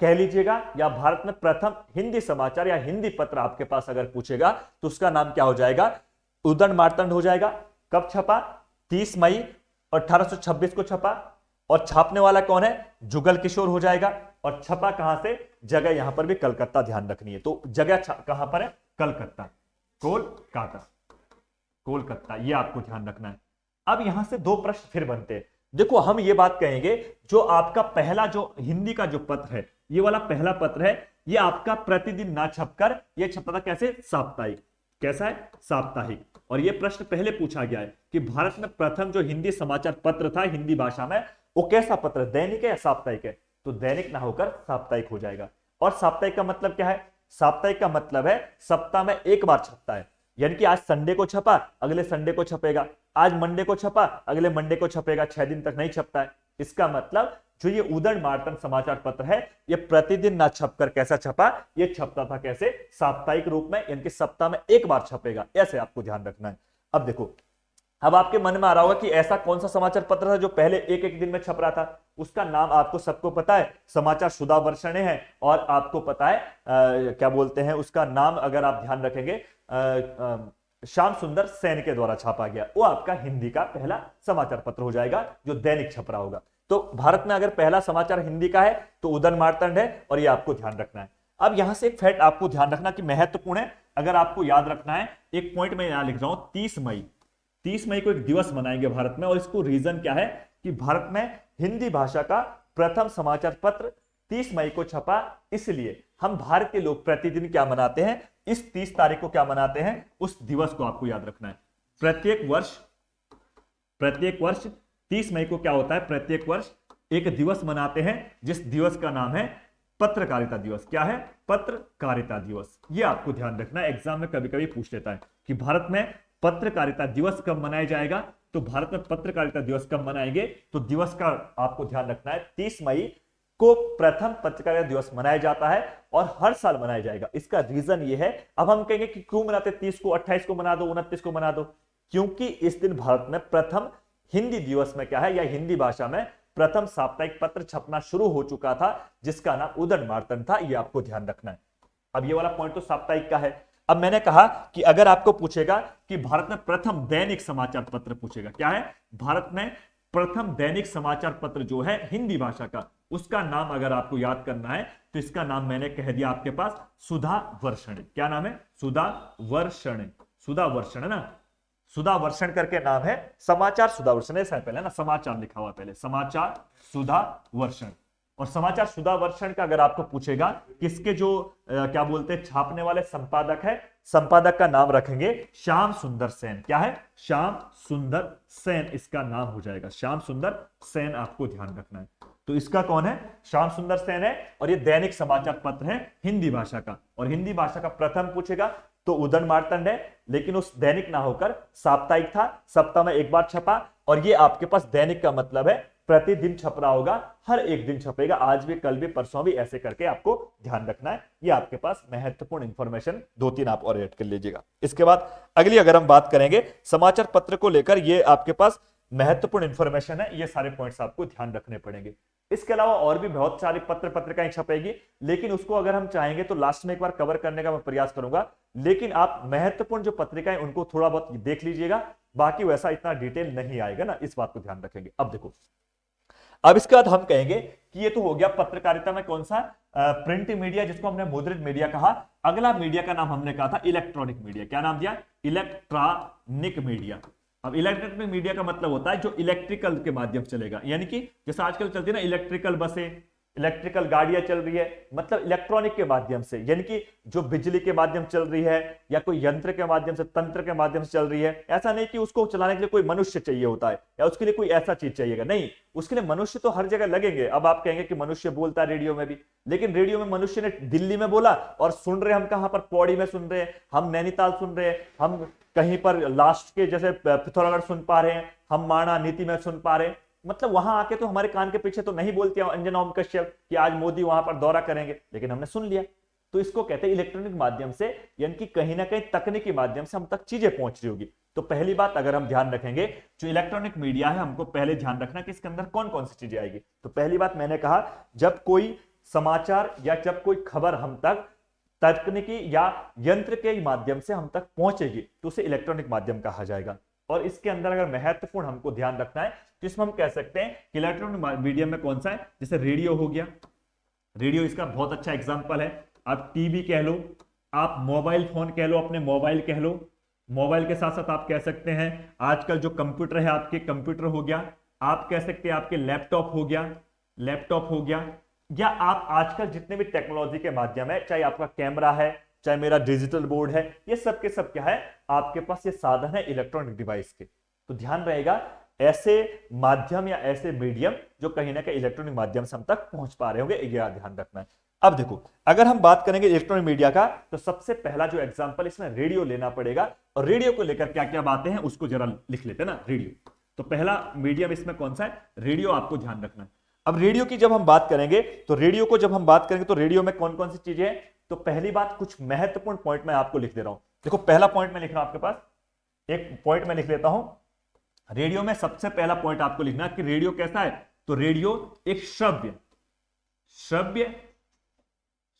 कह लीजिएगा, या भारत में प्रथम हिंदी समाचार या हिंदी पत्र आपके पास अगर पूछेगा तो उसका नाम क्या हो जाएगा? उदंड मार्तंड हो जाएगा। कब छपा? 30 मई 1826 को छपा। और छापने वाला कौन है? जुगल किशोर हो जाएगा। और छपा कहां से? जगह यहां पर भी कलकत्ता ध्यान रखनी है, तो जगह कहां पर है? कलकत्ता, कोलकाता, ये आपको ध्यान रखना है। अब यहां से दो प्रश्न फिर बनते हैं। देखो, हम ये बात कहेंगे, जो आपका पहला जो हिंदी का जो पत्र है, ये वाला पहला पत्र है, ये आपका प्रतिदिन ना छपकर ये छपता था कैसे? साप्ताहिक। कैसा है? साप्ताहिक। और ये प्रश्न पहले पूछा गया है कि भारत में प्रथम जो हिंदी समाचार पत्र था हिंदी भाषा में, वो कैसा पत्र, दैनिक है या साप्ताहिक है? तो दैनिक ना होकर साप्ताहिक हो जाएगा। और साप्ताहिक का मतलब क्या है? साप्ताहिक का मतलब है सप्ताह में एक बार छपता है, यानी कि आज संडे को छपा, अगले संडे को छपेगा, आज मंडे को छपा, अगले मंडे को छपेगा, 6 दिन तक नहीं छपता है। इसका मतलब जो ये उदंड मार्तंड समाचार पत्र है, ये प्रतिदिन ना छपकर कैसा छपा? ये छपता था कैसे? साप्ताहिक रूप में, यानी कि सप्ताह में एक बार छपेगा, ऐसे आपको ध्यान रखना है। अब देखो, अब आपके मन में आ रहा होगा कि ऐसा कौन सा समाचार पत्र था जो पहले एक एक दिन में छप रहा था? उसका नाम आपको सबको पता है, समाचार सुधा वर्षणे है। और आपको पता है क्या बोलते हैं उसका नाम, अगर आप ध्यान रखेंगे, श्याम सुंदर सेन के द्वारा छापा गया। वो आपका हिंदी का पहला समाचार पत्र हो जाएगा जो दैनिक छप रहा होगा। तो भारत में अगर पहला समाचार हिंदी का है तो उदंड मार्तंड है, और ये आपको ध्यान रखना है। अब यहां से एक फैक्ट आपको ध्यान रखना कि महत्वपूर्ण है, अगर आपको याद रखना है, एक पॉइंट में यहां लिख रहा हूं, 30 मई को एक दिवस मनाएंगे भारत में। और इसको रीजन क्या है कि भारत में हिंदी भाषा का प्रथम समाचार पत्र 30 मई को छपा, इसलिए हम भारतीय लोग प्रतिदिन क्या मनाते हैं? इस 30 तारीख को क्या मनाते हैं? उस दिवस को आपको याद रखना है। प्रत्येक वर्ष 30 मई को क्या होता है? प्रत्येक वर्ष एक दिवस मनाते हैं, जिस दिवस का नाम है पत्रकारिता दिवस। क्या है? पत्रकारिता दिवस। ये आपको ध्यान रखना है, एग्जाम में कभी कभी पूछ लेता है कि भारत में पत्रकारिता दिवस कब मनाया जाएगा। तो भारत में पत्रकारिता दिवस कब मनाएंगे? तो दिवस का आपको ध्यान रखना है, 30 मई को प्रथम पत्रकारिता दिवस मनाया जाता है, और हर साल मनाया जाएगा। इसका रीजन ये है, अब हम कहेंगे कि क्यों मनाते? 30 को, 28 को मना दो, 29 को मना दो, क्योंकि इस दिन भारत में प्रथम हिंदी दिवस में क्या है, या हिंदी भाषा में प्रथम साप्ताहिक पत्र छपना शुरू हो चुका था, जिसका नाम उदंड मार्तंड था। ये आपको ध्यान रखना है। अब ये वाला पॉइंट तो साप्ताहिक का है। अब मैंने कहा कि अगर आपको पूछेगा कि भारत में प्रथम दैनिक समाचार पत्र पूछेगा, क्या है? भारत में प्रथम दैनिक समाचार पत्र जो है हिंदी भाषा का, उसका नाम अगर आपको याद करना है तो इसका नाम मैंने कह दिया आपके पास, सुधा वर्षणे। क्या नाम है? सुधा वर्षणे, सुधा वर्षण ना, सुधा वर्षण करके नाम है, समाचार सुधा वर्षण ऐसा है पहले ना, समाचार लिखा हुआ पहले, समाचार सुधा वर्षण। और समाचार सुधा वर्षण का अगर आपको पूछेगा किसके जो क्या बोलते हैं छापने वाले संपादक है, संपादक का नाम रखेंगे श्याम सुंदर सेन। क्या है? श्याम सुंदर सेन इसका नाम हो जाएगा, श्याम सुंदर सेन आपको ध्यान रखना है। तो इसका कौन है? श्याम सुंदर सेन है, और ये दैनिक समाचार पत्र है हिंदी भाषा का। और हिंदी भाषा का प्रथम पूछेगा तो उदंड मार्तंड है, लेकिन उस दैनिक ना होकर साप्ताहिक था, सप्ताह में एक बार छपा। और ये आपके पास दैनिक का मतलब है प्रतिदिन छप रहा होगा, हर एक दिन छपेगा, आज भी, कल भी, परसों भी, ऐसे करके आपको ध्यान रखना है। ये आपके पास महत्वपूर्ण इंफॉर्मेशन 2-3 आप और ऐड कर लीजिएगा। इसके बाद अगली अगर हम बात करेंगे समाचार पत्र को लेकर, ये आपके पास महत्वपूर्ण इंफॉर्मेशन है, ये सारे पॉइंट्स आपको ध्यान रखने पड़ेंगे। इसके अलावा और भी बहुत सारी पत्र पत्रिकाएं छपेगी, लेकिन उसको अगर हम चाहेंगे तो लास्ट में एक बार कवर करने का मैं प्रयास करूंगा। लेकिन आप महत्वपूर्ण जो पत्रिकाएं उनको थोड़ा बहुत देख लीजिएगा, बाकी वैसा इतना डिटेल नहीं आएगा ना, इस बात को ध्यान रखेंगे। अब देखो, अब इसके बाद हम कहेंगे कि ये तो हो गया पत्रकारिता में कौन सा, प्रिंट मीडिया, जिसको हमने मुद्रित मीडिया कहा। अगला मीडिया का नाम हमने कहा था इलेक्ट्रॉनिक मीडिया। क्या नाम दिया? Electronic media. अब इलेक्ट्रॉनिक मीडिया का मतलब होता है जो इलेक्ट्रिकल के माध्यम से चलेगा, यानी कि जैसे आजकल चलती है ना इलेक्ट्रिकल बसें, इलेक्ट्रिकल गाड़ियां चल रही है, मतलब इलेक्ट्रॉनिक के माध्यम से, यानी कि जो बिजली के माध्यम चल रही है या कोई यंत्र के माध्यम से, तंत्र के माध्यम से चल रही है। ऐसा नहीं कि उसको चलाने के लिए कोई मनुष्य चाहिए होता है या उसके लिए कोई ऐसा चीज चाहिएगा, नहीं, उसके लिए मनुष्य तो हर जगह लगेंगे। अब आप कहेंगे कि मनुष्य बोलता है रेडियो में भी, लेकिन रेडियो में मनुष्य ने दिल्ली में बोला और सुन रहे हम कहां पर, पौड़ी में सुन रहे हैं, हम नैनीताल सुन रहे हैं, हम कहीं पर लास्ट के जैसे पिथौरागढ़ सुन पा रहे हैं, हम माणा नीति में सुन पा रहे हैं, मतलब वहां आके तो हमारे कान के पीछे तो नहीं बोलती अंजना ओम कश्यप कि आज मोदी वहां पर दौरा करेंगे, लेकिन हमने सुन लिया। तो इसको कहते हैं इलेक्ट्रॉनिक माध्यम से, यानी कि कहीं ना कहीं तकनीकी माध्यम से हम तक चीजें पहुंच रही होगी। तो पहली बात अगर हम ध्यान रखेंगे, जो इलेक्ट्रॉनिक मीडिया है, हमको पहले ध्यान रखना कि इसके अंदर कौन कौन सी चीजें आएगी। तो पहली बात मैंने कहा, जब कोई समाचार या जब कोई खबर हम तक तकनीकी या यंत्र के माध्यम से हम तक पहुंचेगी तो उसे इलेक्ट्रॉनिक माध्यम कहा जाएगा। और इसके अंदर अगर महत्वपूर्ण हमको ध्यान रखना है तो इसमें हम कह सकते हैं कि इलेक्ट्रॉनिक मीडियम में कौन सा है, जैसे रेडियो हो गया, रेडियो इसका बहुत अच्छा एग्जांपल है। आप टीवी कह लो, आप मोबाइल फोन कह लो, अपने मोबाइल कह लो, मोबाइल के साथ साथ आप कह सकते हैं आजकल जो कंप्यूटर है आपके, कंप्यूटर हो गया, आप कह सकते हैं आपके लैपटॉप हो गया, लैपटॉप हो गया, या आप आजकल जितने भी टेक्नोलॉजी के माध्यम है, चाहे आपका कैमरा है, चाहे मेरा डिजिटल बोर्ड है, ये सब के सब क्या है, आपके पास ये साधन है इलेक्ट्रॉनिक डिवाइस के। तो ध्यान रहेगा, ऐसे माध्यम या ऐसे मीडियम जो कहीं ना कहीं इलेक्ट्रॉनिक माध्यम से हम तक पहुंच पा रहे होंगे, ये ध्यान रखना है। अब देखो, अगर हम बात करेंगे इलेक्ट्रॉनिक मीडिया का, तो सबसे पहला जो एग्जांपल इसमें रेडियो लेना पड़ेगा, और रेडियो को लेकर क्या क्या बातें हैं उसको जरा लिख लेते हैं ना। रेडियो, तो पहला मीडियम इसमें कौन सा है, रेडियो, आपको ध्यान रखना है। अब रेडियो की जब हम बात करेंगे, तो रेडियो को जब हम बात करेंगे तो रेडियो में कौन कौन सी चीजें हैं, तो पहली बात, कुछ महत्वपूर्ण पॉइंट मैं आपको लिख दे रहा हूं। देखो, पहला पॉइंट मैं लिख रहा हूं आपके पास, एक पॉइंट मैं लिख लेता हूं। रेडियो में सबसे पहला पॉइंट आपको लिखना कि रेडियो कैसा है, तो रेडियो एक श्रव्य श्रव्य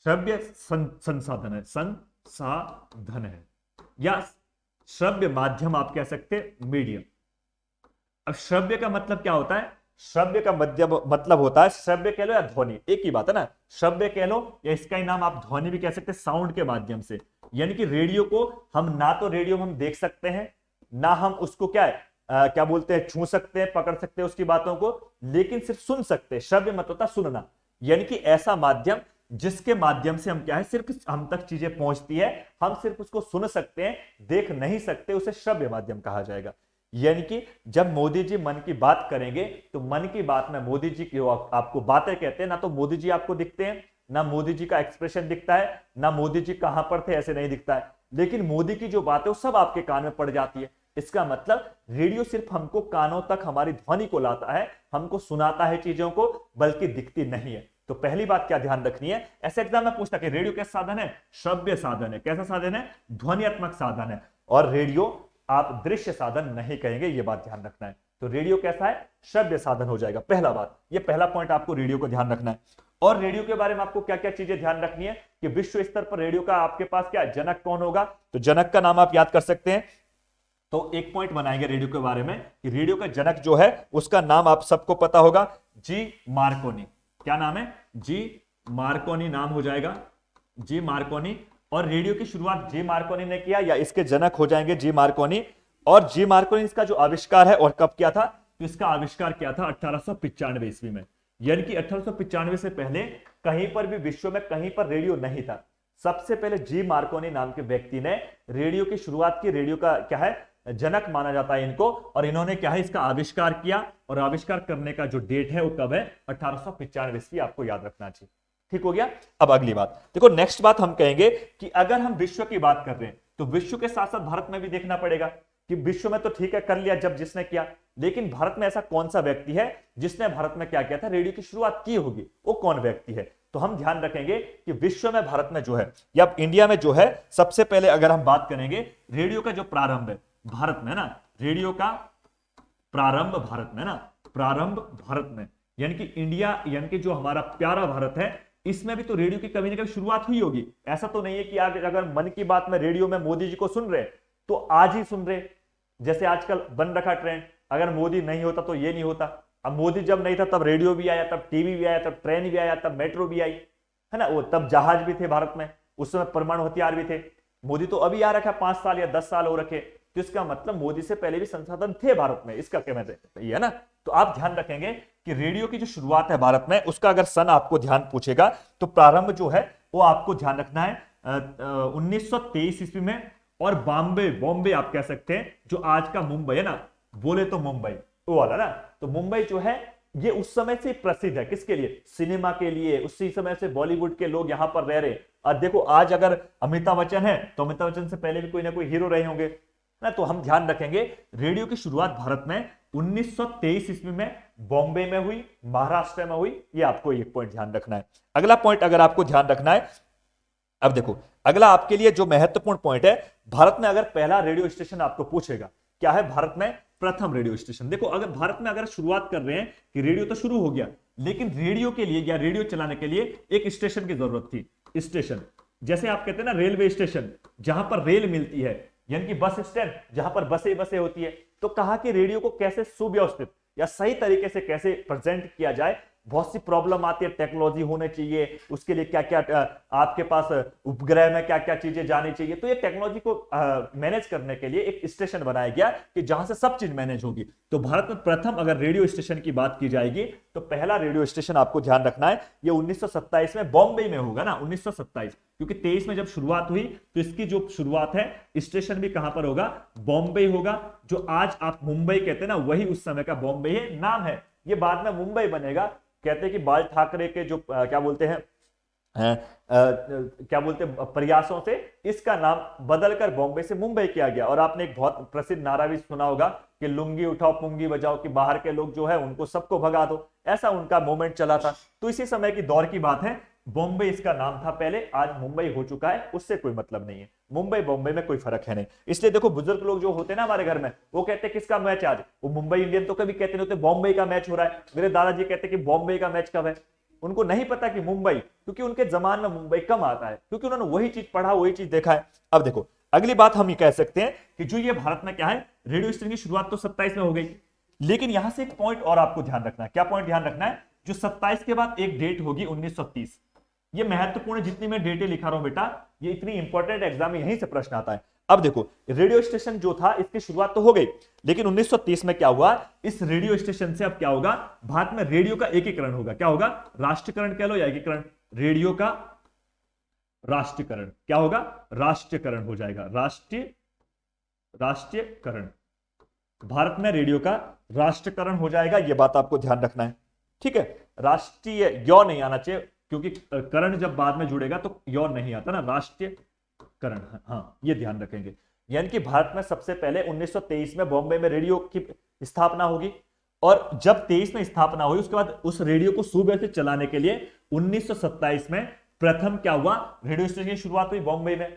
श्रव्य संसाधन है, संसाधन है, या श्रव्य माध्यम आप कह सकते हैं, मीडियम। अब श्रव्य का मतलब क्या होता है, श्रव्य का मतलब होता है, श्रव्य कह लो या ध्वनि, एक ही बात है ना, श्रव्य कह लो या इसका ही नाम आप ध्वनि भी कह सकते हैं, साउंड के माध्यम से। यानी कि रेडियो को हम ना तो रेडियो हम देख सकते हैं, ना हम उसको क्या है क्या बोलते हैं, छू सकते हैं, पकड़ सकते हैं उसकी बातों को, लेकिन सिर्फ सुन सकते हैं। श्रव्य मतलब होता सुनना, यानी कि ऐसा माध्यम जिसके माध्यम से हम क्या है, सिर्फ हम तक चीजें पहुंचती है, हम सिर्फ उसको सुन सकते हैं, देख नहीं सकते, उसे श्रव्य माध्यम कहा जाएगा। यानी कि जब मोदी जी मन की बात करेंगे तो मन की बात में मोदी जी की आपको बातें कहते हैं, ना तो मोदी जी आपको दिखते हैं, ना मोदी जी का एक्सप्रेशन दिखता है, ना मोदी जी कहां पर थे ऐसे नहीं दिखता है, लेकिन मोदी की जो बात है वो सब आपके कान में पड़ जाती है। इसका मतलब रेडियो सिर्फ हमको कानों तक हमारी ध्वनि को लाता है, हमको सुनाता है चीजों को, बल्कि दिखती नहीं है। तो पहली बात क्या ध्यान रखनी है, ऐसे एग्जाम में पूछता कि रेडियो कैसा साधन है, श्रव्य साधन है। कैसा साधन है, ध्वनियात्मक साधन है। और रेडियो आप दृश्य साधन नहीं कहेंगे, ये बात ध्यान रखना है। तो रेडियो कैसा है, श्रव्य साधन हो जाएगा, पहला बात, ये पहला पॉइंट आपको रेडियो को ध्यान रखना है। और रेडियो के बारे में आपको क्या क्या चीजें ध्यान रखनी है कि विश्व स्तर पर रेडियो का आपके पास क्या जनक कौन होगा, तो जनक का नाम आप याद कर सकते हैं। तो एक पॉइंट बनाएंगे रेडियो के बारे में कि रेडियो का जनक जो है उसका नाम आप सबको पता होगा, जी मार्कोनी। क्या नाम है, जी मार्कोनी नाम हो जाएगा, जी मार्कोनी। और रेडियो की शुरुआत जी मार्कोनी ने किया, या इसके जनक हो जाएंगे जी मार्कोनी। और जी मार्कोनी इसका जो आविष्कार है और कब किया था, तो इसका आविष्कार किया था 1895 ईस्वी में। यानी कि 1895 से पहले कहीं पर भी विश्व में कहीं पर रेडियो नहीं था। सबसे पहले जी मार्कोनी नाम के व्यक्ति ने रेडियो की शुरुआत की, रेडियो का क्या है जनक माना जाता है इनको, और इन्होंने क्या है इसका आविष्कार किया। और आविष्कार करने का जो डेट है वो कब है, 1895 ईस्वी, आपको याद रखना चाहिए। ठीक हो गया। अब अगली बात देखो, नेक्स्ट बात हम कहेंगे कि अगर हम विश्व की बात कर रहे हैं तो विश्व के साथ साथ भारत में भी देखना पड़ेगा कि विश्व में तो ठीक है कर लिया जब जिसने किया, लेकिन भारत में ऐसा कौन सा व्यक्ति है जिसने भारत में क्या किया था, रेडियो की शुरुआत की होगी, वो कौन व्यक्ति है। तो हम ध्यान रखेंगे कि विश्व में भारत में जो है या इंडिया में जो है, सबसे पहले अगर हम बात करेंगे रेडियो का जो प्रारंभ है भारत में ना, रेडियो का प्रारंभ भारत में ना, प्रारंभ भारत में, यानी कि इंडिया, यानी कि जो हमारा प्यारा भारत है, इसमें भी तो रेडियो की कभी ना कभी शुरुआत हुई होगी। ऐसा तो नहीं है कि अगर मन की बात में रेडियो में मोदी जी को सुन रहे तो आज ही सुन रहे, जैसे आजकल बन रखा ट्रेंड, अगर मोदी नहीं होता तो ये नहीं होता। अब मोदी जब नहीं था तब रेडियो भी आया, तब टीवी भी आया, तब ट्रेन भी आया, तब मेट्रो भी आई, है ना, वो तब जहाज भी थे भारत में, उस समय परमाणु हथियार भी थे। मोदी तो अभी आ रखा 5 साल या 10 साल हो रखे, तो इसका मतलब मोदी से पहले भी संसाधन थे भारत में, इसका क्या मतलब है ना। तो आप ध्यान रखेंगे कि रेडियो की जो शुरुआत है भारत में, उसका अगर सन आपको ध्यान पूछेगा तो प्रारंभ जो है वो आपको ध्यान रखना है 1923 ईस्वी में। और बॉम्बे आप कह सकते हैं, जो आज का मुंबई है ना, बोले तो मुंबई वो वाला ना, तो मुंबई जो है ये उस समय से प्रसिद्ध है, किसके लिए, सिनेमा के लिए। उसी समय से बॉलीवुड के लोग यहां पर रह रहे। और देखो आज अगर अमिताभ बच्चन है तो अमिताभ बच्चन से पहले भी कोई ना कोई हीरो रहे होंगे ना। तो हम ध्यान रखेंगे रेडियो की शुरुआत भारत में 1923 ईस्वी में बॉम्बे में हुई, महाराष्ट्र में हुई। ये आपको एक पॉइंट ध्यान रखना है। अगला पॉइंट अगर आपको ध्यान रखना है, अब देखो अगला आपके लिए जो महत्वपूर्ण पॉइंट है, भारत में अगर पहला रेडियो स्टेशन आपको पूछेगा, क्या है भारत में प्रथम रेडियो स्टेशन। देखो अगर भारत में अगर शुरुआत कर रहे हैं कि रेडियो तो शुरू हो गया, लेकिन रेडियो के लिए या रेडियो चलाने के लिए एक स्टेशन की जरूरत थी। स्टेशन जैसे आप कहते हैं ना रेलवे स्टेशन, जहां पर रेल मिलती है, यानी कि बस स्टैंड जहां पर बसें होती है। तो कहा कि रेडियो को कैसे सुव्यवस्थित या सही तरीके से कैसे प्रेजेंट किया जाए। बहुत सी प्रॉब्लम आती है, टेक्नोलॉजी होनी चाहिए, उसके लिए क्या क्या आपके पास उपग्रह में क्या क्या चीजें जानी चाहिए। तो ये टेक्नोलॉजी को मैनेज करने के लिए एक स्टेशन बनाया गया कि जहां से सब चीज मैनेज होगी। तो भारत में प्रथम अगर रेडियो स्टेशन की बात की जाएगी तो पहला रेडियो स्टेशन आपको ध्यान रखना है ये 1927 में बॉम्बे में होगा ना, 1927, क्योंकि 23 में जब शुरुआत हुई तो इसकी जो शुरुआत है स्टेशन भी कहां पर होगा, बॉम्बे होगा। जो आज आप मुंबई कहते हैं ना, वही उस समय का बॉम्बे है नाम है। ये बाद में मुंबई बनेगा। कहते हैं कि बाल ठाकरे के जो क्या बोलते हैं प्रयासों से इसका नाम बदलकर बॉम्बे से मुंबई किया गया। और आपने एक बहुत प्रसिद्ध नारा भी सुना होगा कि लुंगी उठाओ पुंगी बजाओ, कि बाहर के लोग जो है उनको सबको भगा दो, ऐसा उनका मूवमेंट चला था। तो इसी समय की दौर की बात है। बॉम्बे इसका नाम था पहले, आज मुंबई हो चुका है, उससे कोई मतलब नहीं है। मुंबई बॉम्बे में कोई फर्क है नहीं। इसलिए देखो बुजुर्ग लोग जो होते हैं ना हमारे घर में, वो कहते हैं किसका मैच आज, वो मुंबई इंडियन तो कभी कहते नहीं होते बॉम्बे का मैच हो रहा है। मेरे दादाजी कहते हैं कि बॉम्बे का मैच कब है। उनको नहीं पता कि मुंबई, क्योंकि उनके जमान में मुंबई कम आता है, क्योंकि उन्होंने वही चीज पढ़ा, वही चीज देखा है। अब देखो अगली बात हम ये कह सकते हैं कि जो ये भारत में क्या है, रेडियो स्टेशन की शुरुआत तो 27 में हो गई, लेकिन यहां से एक पॉइंट और आपको ध्यान रखना है। क्या पॉइंट ध्यान रखना है, जो 27 के बाद एक डेट होगी 1930। ये महत्वपूर्ण, जितनी मैं डेटें लिखा रहा हूं बेटा, ये इतनी इंपॉर्टेंट एग्जाम में यहीं से प्रश्न आता है। अब देखो रेडियो स्टेशन जो था इसकी शुरुआत तो हो गई, लेकिन 1930 में क्या हुआ, इस रेडियो स्टेशन से अब क्या होगा, भारत में रेडियो का एकीकरण होगा। क्या होगा, राष्ट्रीयकरण कह लो या एकीकरण, रेडियो का राष्ट्रीयकरण। क्या होगा, राष्ट्रीयकरण हो जाएगा, राष्ट्रीयकरण। भारत में रेडियो का राष्ट्रीयकरण हो जाएगा, यह बात आपको ध्यान रखना है। ठीक है, राष्ट्रीय यौ नहीं आना चाहिए, क्योंकि करण जब बाद में जुड़ेगा तो यौ नहीं आता ना, राष्ट्रीयकरण। हाँ, ये ध्यान रखेंगे। यानी कि भारत में सबसे पहले 1923 में बॉम्बे में रेडियो की स्थापना होगी, और जब 23 में स्थापना हुई उसके बाद उस रेडियो को सुव्यवस्थित चलाने के लिए 1927 में प्रथम क्या हुआ, रेडियो स्टेशन की शुरुआत हुई बॉम्बे में।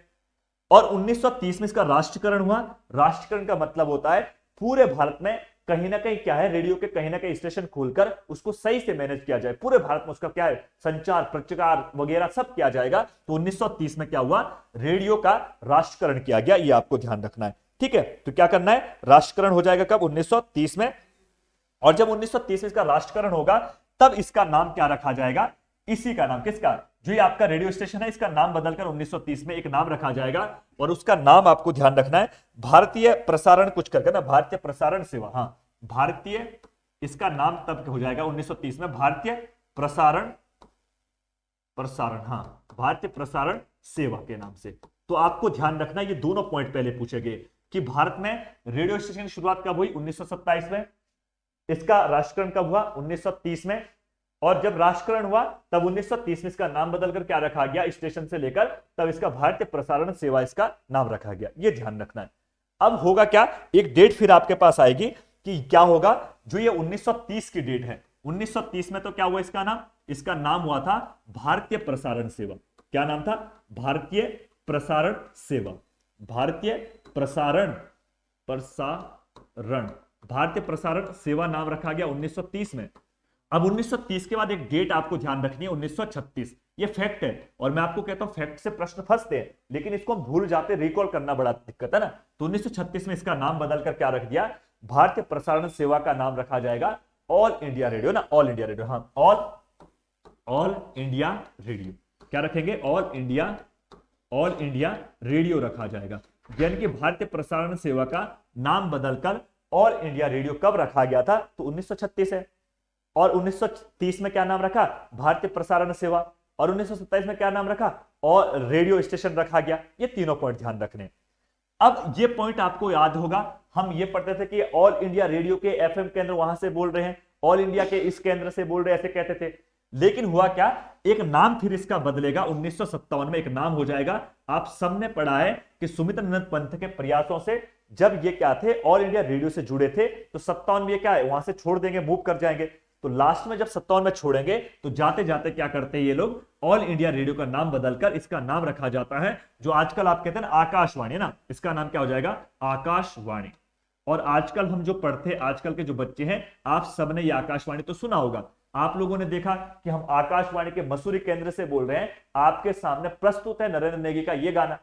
और 1930 में इसका राष्ट्रीयकरण हुआ। राष्ट्रीयकरण का मतलब होता है पूरे भारत में कहीं ना कहीं क्या है, रेडियो के कहीं ना कहीं स्टेशन खोलकर उसको सही से मैनेज किया जाए, पूरे भारत में उसका क्या है, संचार प्रचार वगैरह सब किया जाएगा। तो 1930 में क्या हुआ, रेडियो का राष्ट्रीयकरण किया गया, ये आपको ध्यान रखना है। ठीक है, तो क्या करना है, राष्ट्रीयकरण हो जाएगा कब, 1930 में। और जब 1930 में इसका राष्ट्रीयकरण होगा तब इसका नाम क्या रखा जाएगा, इसी का नाम, किसका, जो ये आपका रेडियो स्टेशन है इसका नाम बदलकर 1930 में एक नाम रखा जाएगा, और उसका नाम आपको ध्यान रखना है भारतीय प्रसारण कुछ करके ना, भारतीय प्रसारण सेवा। हाँ, भारतीय, इसका नाम तब हो जाएगा 1930 में भारतीय प्रसारण, हाँ, भारतीय प्रसारण सेवा के नाम से। तो आपको ध्यान रखना ये दोनों पॉइंट पहले पूछे गए कि भारत में रेडियो स्टेशन की शुरुआत कब हुई, 1927 में, इसका राष्ट्रीयकरण कब हुआ, 1930 में, और जब राष्ट्रीयकरण हुआ तब 1930 में इसका नाम बदलकर क्या रखा गया, स्टेशन से लेकर तब इसका भारतीय प्रसारण सेवा इसका नाम रखा गया, ये ध्यान रखना है। अब होगा क्या, एक डेट फिर आपके पास आएगी कि क्या होगा, जो ये 1930 की डेट है, 1930 में तो क्या हुआ, इसका नाम हुआ था भारतीय प्रसारण सेवा। क्या नाम था, भारतीय प्रसारण सेवा, भारतीय प्रसारण भारतीय प्रसारण सेवा नाम रखा गया 1930 में। अब 1930 के बाद एक डेट आपको ध्यान रखनी है, 1936। ये फैक्ट है, और मैं आपको कहता हूं फैक्ट से प्रश्न फंसते हैं, लेकिन इसको हम भूल जाते, रिकॉल करना बड़ा दिक्कत है ना। तो 1936 में इसका नाम बदलकर क्या रख दिया, भारतीय प्रसारण सेवा का नाम रखा जाएगा ऑल इंडिया रेडियो ना, ऑल इंडिया रेडियो, हाँ ऑल इंडिया रेडियो। क्या रखेंगे, ऑल इंडिया रेडियो रखा जाएगा। यानी कि भारतीय प्रसारण सेवा का नाम बदलकर ऑल इंडिया रेडियो कब रखा गया था, तो 1936 है। और 1930 में क्या नाम रखा, भारतीय प्रसारण सेवा। और 1927 में क्या नाम रखा, और रेडियो स्टेशन रखा गया। ये तीनों पॉइंट ध्यान रखने। अब ये पॉइंट आपको याद होगा, हम ये पढ़ते थे कि ऑल इंडिया रेडियो के एफएम केंद्र वहां से बोल रहे हैं, ऑल इंडिया के इस केंद्र से बोल रहे हैं, ऐसे कहते थे। लेकिन हुआ क्या, एक नाम फिर इसका बदलेगा 1957 में, एक नाम हो जाएगा। आप सबने पढ़ा है कि सुमित्रानंद पंत के प्रयासों से जब ये क्या थे, ऑल इंडिया रेडियो से जुड़े थे, तो 57 में ये क्या है, वहां से छोड़ देंगे, मूव कर जाएंगे। तो लास्ट में जब 57 में छोड़ेंगे तो जाते जाते क्या करते हैं ये लोग, ऑल इंडिया रेडियो का नाम बदलकर इसका नाम रखा जाता है, जो आजकल आप कहते हैं ना आकाशवाणी ना, इसका नाम क्या हो जाएगा, आकाशवाणी। और आजकल हम जो पढ़ते, आजकल के जो बच्चे हैं, आप सबने ये आकाशवाणी तो सुना होगा। आप लोगों ने देखा कि हम आकाशवाणी के मसूरी केंद्र से बोल रहे हैं, आपके सामने प्रस्तुत है नरेंद्र नेगी का ये गाना।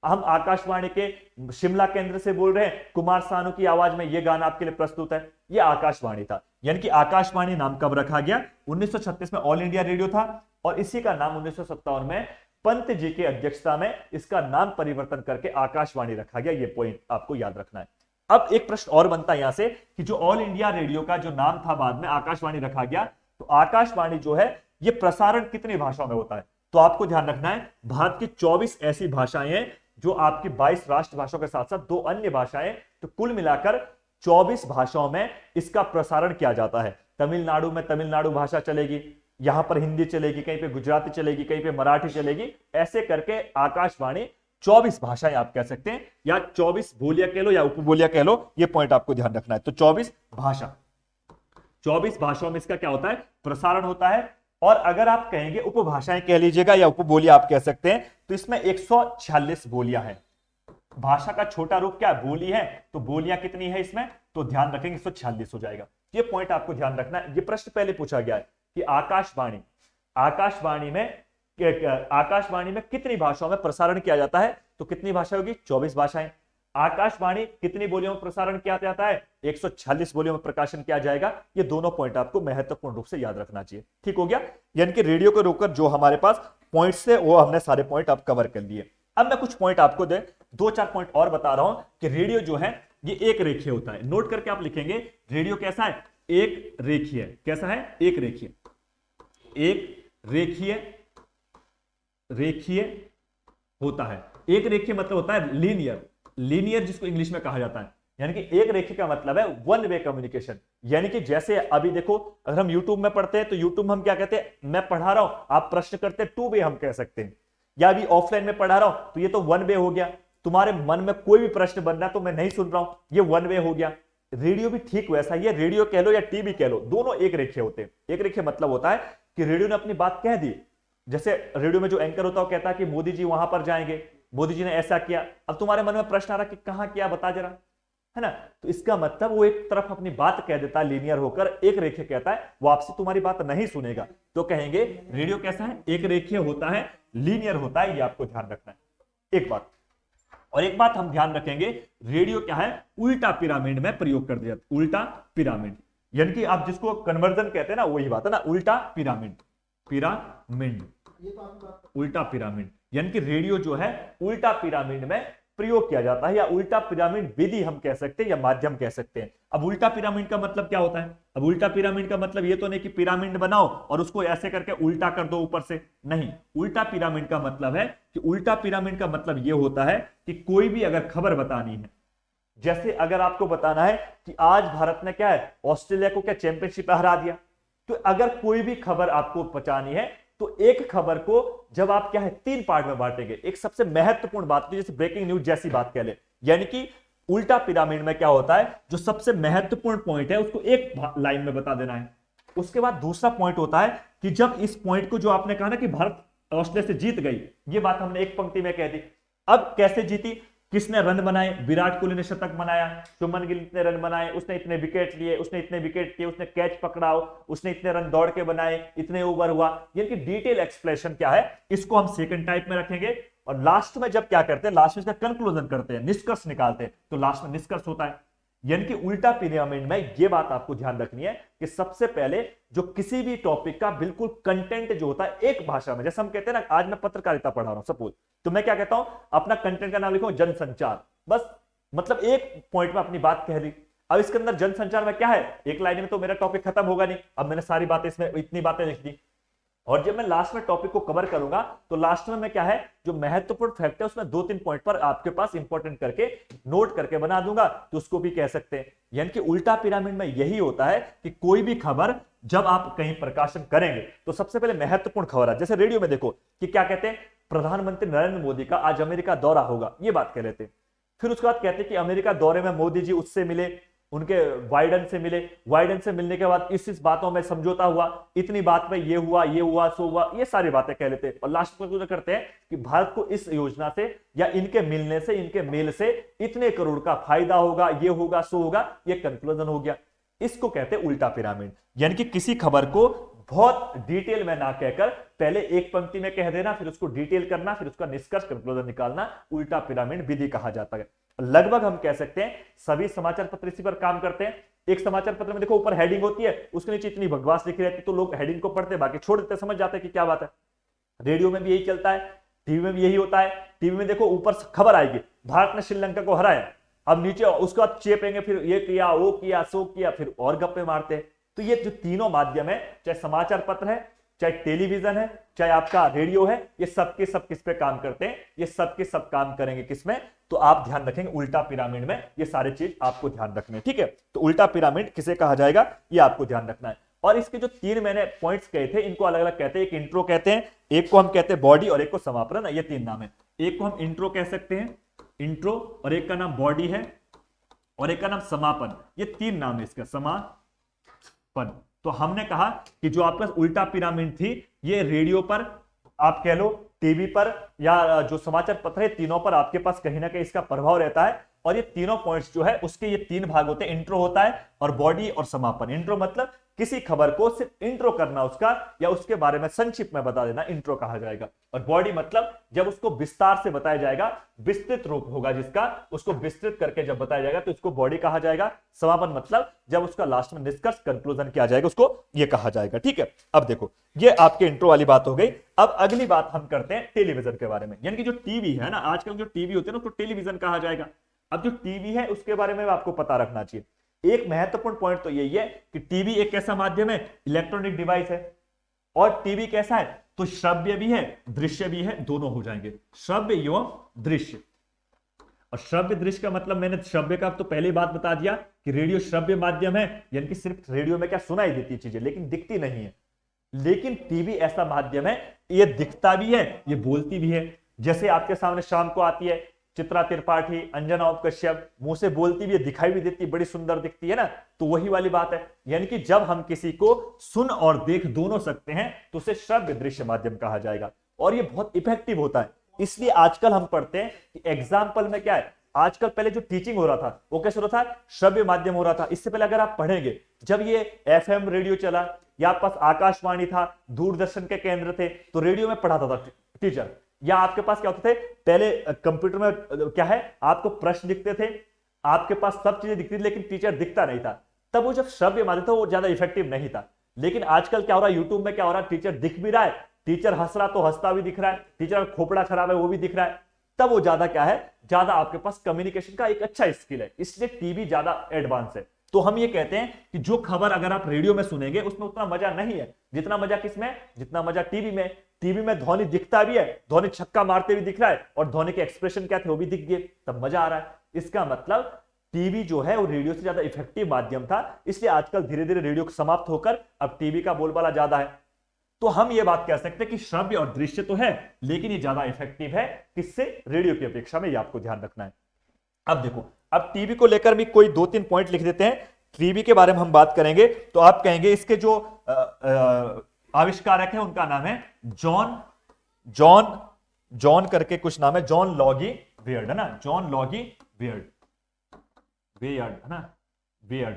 हम आकाशवाणी के शिमला केंद्र से बोल रहे हैं, कुमार सानू की आवाज में ये गाना आपके लिए प्रस्तुत है। ये आकाशवाणी था। यानी कि आकाशवाणी नाम कब रखा गया, 1936 में ऑल इंडिया रेडियो था, और इसी का नाम 1957 में पंत जी की अध्यक्षता में इसका नाम परिवर्तन करके आकाशवाणी रखा गया। ये पॉइंट आपको याद रखना है। अब एक प्रश्न और बनता है यहां से कि जो ऑल इंडिया रेडियो का जो नाम था बाद में आकाशवाणी रखा गया, तो आकाशवाणी जो है ये प्रसारण कितनी भाषाओं में होता है, तो आपको ध्यान रखना है भारत की 24 ऐसी भाषाएं हैं जो आपकी 22 राष्ट्रभाषाओं के साथ साथ 2 अन्य भाषाएं, तो कुल मिलाकर 24 भाषाओं में इसका प्रसारण किया जाता है। तमिलनाडु में तमिलनाडु भाषा चलेगी, यहां पर हिंदी चलेगी, कहीं पे गुजराती चलेगी, कहीं पे मराठी चलेगी। ऐसे करके आकाशवाणी 24 भाषाएं आप कह सकते हैं, या 24 बोलियां कह लो या उपबोलियां कह लो, ये पॉइंट आपको ध्यान रखना है। तो 24 भाषा, 24 भाषाओं में इसका क्या होता है, प्रसारण होता है। और अगर आप कहेंगे उपभाषाएं कह लीजिएगा या उपबोलियां आप कह सकते हैं, तो इसमें 146 बोलियां हैं। भाषा का छोटा रूप क्या है, बोली है, तो बोलियां कितनी है इसमें, तो ध्यान रखेंगे 146 हो जाएगा। ये पॉइंट आपको ध्यान रखना है। ये प्रश्न पहले पूछा गया है कि आकाशवाणी में कितनी भाषाओं में प्रसारण किया जाता है, तो कितनी भाषा होगी, 24 भाषाएं। आकाशवाणी कितनी बोलियों में प्रसारण किया जाता है, 146 बोलियों में प्रकाशन किया जाएगा। ये दोनों पॉइंट आपको महत्वपूर्ण रूप से याद रखना चाहिए। ठीक हो गया, यानी कि रेडियो को रोककर जो हमारे पास पॉइंट्स है वो हमने सारे पॉइंट आप कवर कर लिए। अब मैं कुछ पॉइंट आपको 2-4 पॉइंट और बता रहा हूं कि रेडियो जो है ये एक रेखीय होता है। नोट करके आप लिखेंगे, रेडियो कैसा है, एक रेखीय। कैसा है, एक रेखीय। रेखीय होता है। एक रेखीय मतलब होता है लीनियर जिसको इंग्लिश में कहा जाता है। यानी कि एक रेखीय का मतलब है वन वे कम्युनिकेशन। यानी कि जैसे अभी देखो, अगर हम यूट्यूब में पढ़ते हैं तो यूट्यूब में हम क्या कहते हैं, मैं पढ़ा रहा हूं, आप प्रश्न करते हैं, 2 वे हम कह सकते हैं। या अभी ऑफलाइन में पढ़ा रहा हूं तो ये तो 1 वे हो गया, तुम्हारे मन में कोई भी प्रश्न बन रहा है तो मैं नहीं सुन रहा हूं, ये 1 वे हो गया। रेडियो भी ठीक वैसा ही है, रेडियो कह लो या टीवी कह लो, दोनों एक रेखीय होते हैं। एक रेखीय मतलब होता है कि रेडियो ने अपनी बात कह दी। जैसे रेडियो में जो एंकर होता है वो कहता है कि मोदी जी वहां पर जाएंगे, मोदी जी ने ऐसा किया। अब तुम्हारे मन में प्रश्न आ रहा कि कहां किया, बता जरा, है ना। तो इसका मतलब वो एक तरफ अपनी बात कह देता है लीनियर होकर, एक रेखीय कहता है वापसी तुम्हारी बात नहीं सुनेगा, तो कहेंगे रेडियो कैसा है, एक रेखीय होता है, लीनियर होता है। ये आपको ध्यान रखना है एक बात। और एक बात हम ध्यान रखेंगे, रेडियो क्या है, उल्टा पिरामिड में प्रयोग कर दिया। उल्टा पिरामिड यानी कि आप जिसको कन्वर्जन कहते हैं ना, वही बात है ना, उल्टा पिरामिड। उल्टा पिरामिड यानी कि रेडियो जो है उल्टा पिरामिड में प्रयोग किया जाता है, या उल्टा पिरामिड विधि हम कह सकते हैं या माध्यम कह सकते हैं। अब उल्टा पिरामिड का मतलब क्या होता है, अब उल्टा पिरामिड का मतलब ये तो नहीं कि पिरामिड बनाओ और उसको ऐसे करके उल्टा कर दो ऊपर से, नहीं। उल्टा पिरामिड का मतलब है कि उल्टा पिरामिड का मतलब ये होता है कि कोई भी अगर खबर बतानी है, जैसे अगर आपको बताना है कि आज भारत ने क्या है, ऑस्ट्रेलिया को क्या चैंपियनशिप हरा दिया, तो अगर कोई भी खबर आपको पहुंचानी है तो एक खबर को जब आप क्या है 3 पार्ट में बांटेंगे। एक सबसे महत्वपूर्ण बात, जैसे ब्रेकिंग न्यूज जैसी बात कह ले, यानी कि उल्टा पिरामिड में क्या होता है, जो सबसे महत्वपूर्ण पॉइंट है उसको एक लाइन में बता देना है। उसके बाद दूसरा पॉइंट होता है कि जब इस पॉइंट को, जो आपने कहा ना कि भारत ऑस्ट्रेलिया से जीत गई, ये बात हमने एक पंक्ति में कह दी। अब कैसे जीती, किसने रन बनाए, विराट कोहली ने शतक बनाया, शुभमन गिल इतने रन बनाए, उसने इतने विकेट लिए, उसने इतने विकेट किए, उसने कैच पकड़ा, उसने इतने रन दौड़ के बनाए, इतने ओवर हुआ। यानी कि डिटेल एक्सप्लेनेशन क्या है, इसको हम सेकंड टाइप में रखेंगे। और लास्ट में जब क्या करते हैं, लास्ट में इसका कंक्लूजन करते हैं, निष्कर्ष निकालते हैं, तो लास्ट में निष्कर्ष होता है। यानी कि उल्टा पिरामिड में ये बात आपको ध्यान रखनी है कि सबसे पहले जो किसी भी टॉपिक का बिल्कुल कंटेंट जो होता है एक भाषा में, जैसे हम कहते हैं ना, आज मैं पत्रकारिता पढ़ा रहा हूं सपोज, तो मैं क्या कहता हूं, अपना कंटेंट का नाम लिखूं जनसंचार, बस मतलब एक पॉइंट में अपनी बात कह दी। अब इसके अंदर जनसंचार में क्या है, एक लाइन में तो मेरा टॉपिक खत्म होगा नहीं, अब मैंने सारी बातें इसमें इतनी बातें लिख दी। और जब मैं लास्ट में टॉपिक को कवर करूंगा तो लास्ट में मैं क्या है, जो महत्वपूर्ण फैक्ट है उसमें 2-3 पॉइंट पर आपके पास इंपॉर्टेंट करके नोट करके बना दूंगा, तो उसको भी कह सकते हैं। यानी कि उल्टा पिरामिड में यही होता है कि कोई भी खबर जब आप कहीं प्रकाशन करेंगे तो सबसे पहले महत्वपूर्ण खबर है, जैसे रेडियो में देखो कि क्या कहते हैं, प्रधानमंत्री नरेंद्र मोदी का आज अमेरिका दौरा होगा, ये बात कह लेते हैं। फिर उसके बाद कहते हैं कि अमेरिका दौरे में मोदी जी उससे मिले, उनके वाइडन से मिले, वाइडन से मिलने के बाद इस बातों में समझौता हुआ, इतनी बात में ये हुआ सो हुआ, ये सारी बातें कह लेते हैं। और लास्ट में करते हैं कि भारत को इस योजना से या इनके मिलने से, इनके मेल से इतने करोड़ का फायदा होगा, ये होगा सो होगा, ये कंक्लूजन हो गया। इसको कहते हैं उल्टा पिरामिड। यानी कि किसी खबर को बहुत डिटेल में ना कहकर पहले एक पंक्ति में कह देना, फिर उसको डिटेल करना, फिर उसका निष्कर्ष कंक्लूजन निकालना, उल्टा पिरामिड विधि कहा जाता है। लगभग हम कह सकते हैं सभी समाचार पत्र इसी पर काम करते हैं। एक समाचार पत्र में देखो ऊपर हेडिंग होती है, उसके नीचे इतनी बकवास लिखी रहती है, तो लोग हेडिंग को पढ़ते बाकी छोड़ देते, समझ जाते हैं कि क्या बात है। रेडियो में भी यही चलता है, टीवी में भी यही होता है। टीवी में देखो ऊपर खबर आएगी, भारत ने श्रीलंका को हराया, अब नीचे उसके बाद चेपेंगे, फिर ये किया, वो किया, सो किया, फिर और गप्पे मारते हैं। तो ये जो तीनों माध्यम है, चाहे समाचार पत्र है, चाहे टेलीविजन है, चाहे आपका रेडियो है, ये सबके सब किस पे काम करते हैं, ये सबके सब काम करेंगे किसमें, तो आप ध्यान रखेंगे उल्टा पिरामिड में, ये सारे चीज आपको ध्यान रखने हैं, ठीक है। तो उल्टा पिरामिड किसे कहा जाएगा, ये आपको ध्यान रखना है। और इसके जो 3 मैंने पॉइंट्स कहे थे, इनको अलग अलग कहते हैं। एक इंट्रो कहते हैं, एक को हम कहते हैं बॉडी, और एक को समापन, ये 3 नाम है। एक को हम इंट्रो कह सकते हैं, इंट्रो, और एक का नाम बॉडी है, और एक का नाम समापन, ये 3 नाम है इसका, समापन। तो हमने कहा कि जो आपका उल्टा पिरामिड थी, ये रेडियो पर आप कह लो, टीवी पर, या जो समाचार पत्र है, तीनों पर आपके पास कहीं ना कहीं इसका प्रभाव रहता है। और ये तीनों पॉइंट्स जो है उसके ये 3 भाग होते हैं, इंट्रो होता है और बॉडी और समापन। इंट्रो मतलब किसी खबर को सिर्फ इंट्रो करना उसका, या उसके बारे में संक्षिप्त में बता देना, इंट्रो कहा जाएगा। और बॉडी मतलब जब उसको विस्तार से बताया जाएगा, विस्तृत रूप होगा जिसका, उसको विस्तृत करके जब बताया जाएगा तो इसको बॉडी कहा जाएगा। समापन मतलब जब उसका लास्ट में निष्कर्ष कंक्लूजन किया जाएगा, उसको ये कहा जाएगा, ठीक है। अब देखो, ये आपके इंट्रो वाली बात हो गई। अब अगली बात हम करते हैं टेलीविजन के बारे में। यानी कि जो टीवी है ना, आजकल जो टीवी होते हैं ना, उसको टेलीविजन कहा जाएगा। अब जो टीवी है उसके बारे में आपको पता रखना चाहिए। एक महत्वपूर्ण पॉइंट तो यही है कि टीवी एक ऐसा माध्यम है, इलेक्ट्रॉनिक डिवाइस है। और टीवी कैसा है, तो श्रव्य भी है, दृश्य भी है, दोनों हो जाएंगे, श्रव्य एवं दृश्य। और श्रव्य दृश्य का मतलब, मैंने श्रव्य का तो पहले बात बता दिया कि रेडियो श्रव्य माध्यम है, यानी कि सिर्फ रेडियो में क्या सुनाई देती चीजें लेकिन दिखती नहीं है। लेकिन टीवी ऐसा माध्यम है, ये दिखता भी है, ये बोलती भी है। जैसे आपके सामने शाम को आती है चित्रा त्रिपाठी, अंजना कश्यप, मुंह से बोलती भी है, दिखाई भी देती, बड़ी सुंदर दिखती है ना, तो वही वाली बात है। यानी कि जब हम किसी को सुन और देख दोनों सकते हैं तो उसे श्रव्य दृश्य माध्यम कहा जाएगा। और ये बहुत इफेक्टिव होता है। इसलिए आजकल हम पढ़ते हैं कि एग्जाम्पल में क्या है, आजकल पहले जो टीचिंग हो रहा था वो कैसे हो रहा था, श्रव्य माध्यम हो रहा था। इससे पहले अगर आप पढ़ेंगे, जब ये एफएम रेडियो चला, या आपके पास आकाशवाणी था, दूरदर्शन के केंद्र थे, तो रेडियो में पढ़ाता था टीचर, या आपके पास क्या होते थे पहले कंप्यूटर में, क्या है, आपको प्रश्न दिखते थे, आपके पास सब चीजें दिखती थी, लेकिन टीचर दिखता नहीं था। तब वो जब श्रव्य माध्यम था वो ज्यादा इफेक्टिव नहीं था। लेकिन आजकल क्या हो रहा है, यूट्यूब में क्या हो रहा है, टीचर दिख भी रहा है, टीचर हंस रहा तो हंसता भी दिख रहा है, टीचर का खोपड़ा खराब है वो भी दिख रहा है। तब वो ज्यादा क्या है, ज्यादा आपके पास कम्युनिकेशन का एक अच्छा स्किल है, इसलिए टीवी ज्यादा एडवांस है। तो हम ये कहते हैं कि जो खबर अगर आप रेडियो में सुनेंगे उसमें उतना मजा नहीं है जितना मजा किसमें, जितना मजा टीवी में। टीवी में धोनी दिखता भी है, धोनी छक्का मारते भी दिख रहा है, और धोनी के एक्सप्रेशन क्या थे वो भी दिख गए, तब मजा आ रहा है। इसका मतलब टीवी जो है वो रेडियो से ज्यादा इफेक्टिव माध्यम था, इसलिए आजकल धीरे धीरे रेडियो समाप्त होकर अब टीवी का बोलबाला ज्यादा है। तो हम ये बात कह सकते हैं कि श्रव्य और दृश्य तो है, लेकिन ये ज्यादा इफेक्टिव है किससे, रेडियो की अपेक्षा में, ये आपको ध्यान रखना है। अब देखो, अब टीवी को लेकर भी कोई 2-3 पॉइंट लिख देते हैं। टीवी के बारे में हम बात करेंगे तो आप कहेंगे इसके जो आविष्कारक है उनका नाम है जॉन करके कुछ नाम है, जॉन लॉगी, वियर्ड, है ना, जॉन लॉगी वियर्ड, वियर्ड है ना, वियर्ड,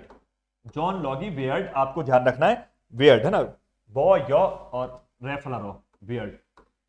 जॉन लॉगी वियर्ड, आपको ध्यान रखना है, वियर्ड है ना, बॉ यॉ और रेफलरो, वियर्ड,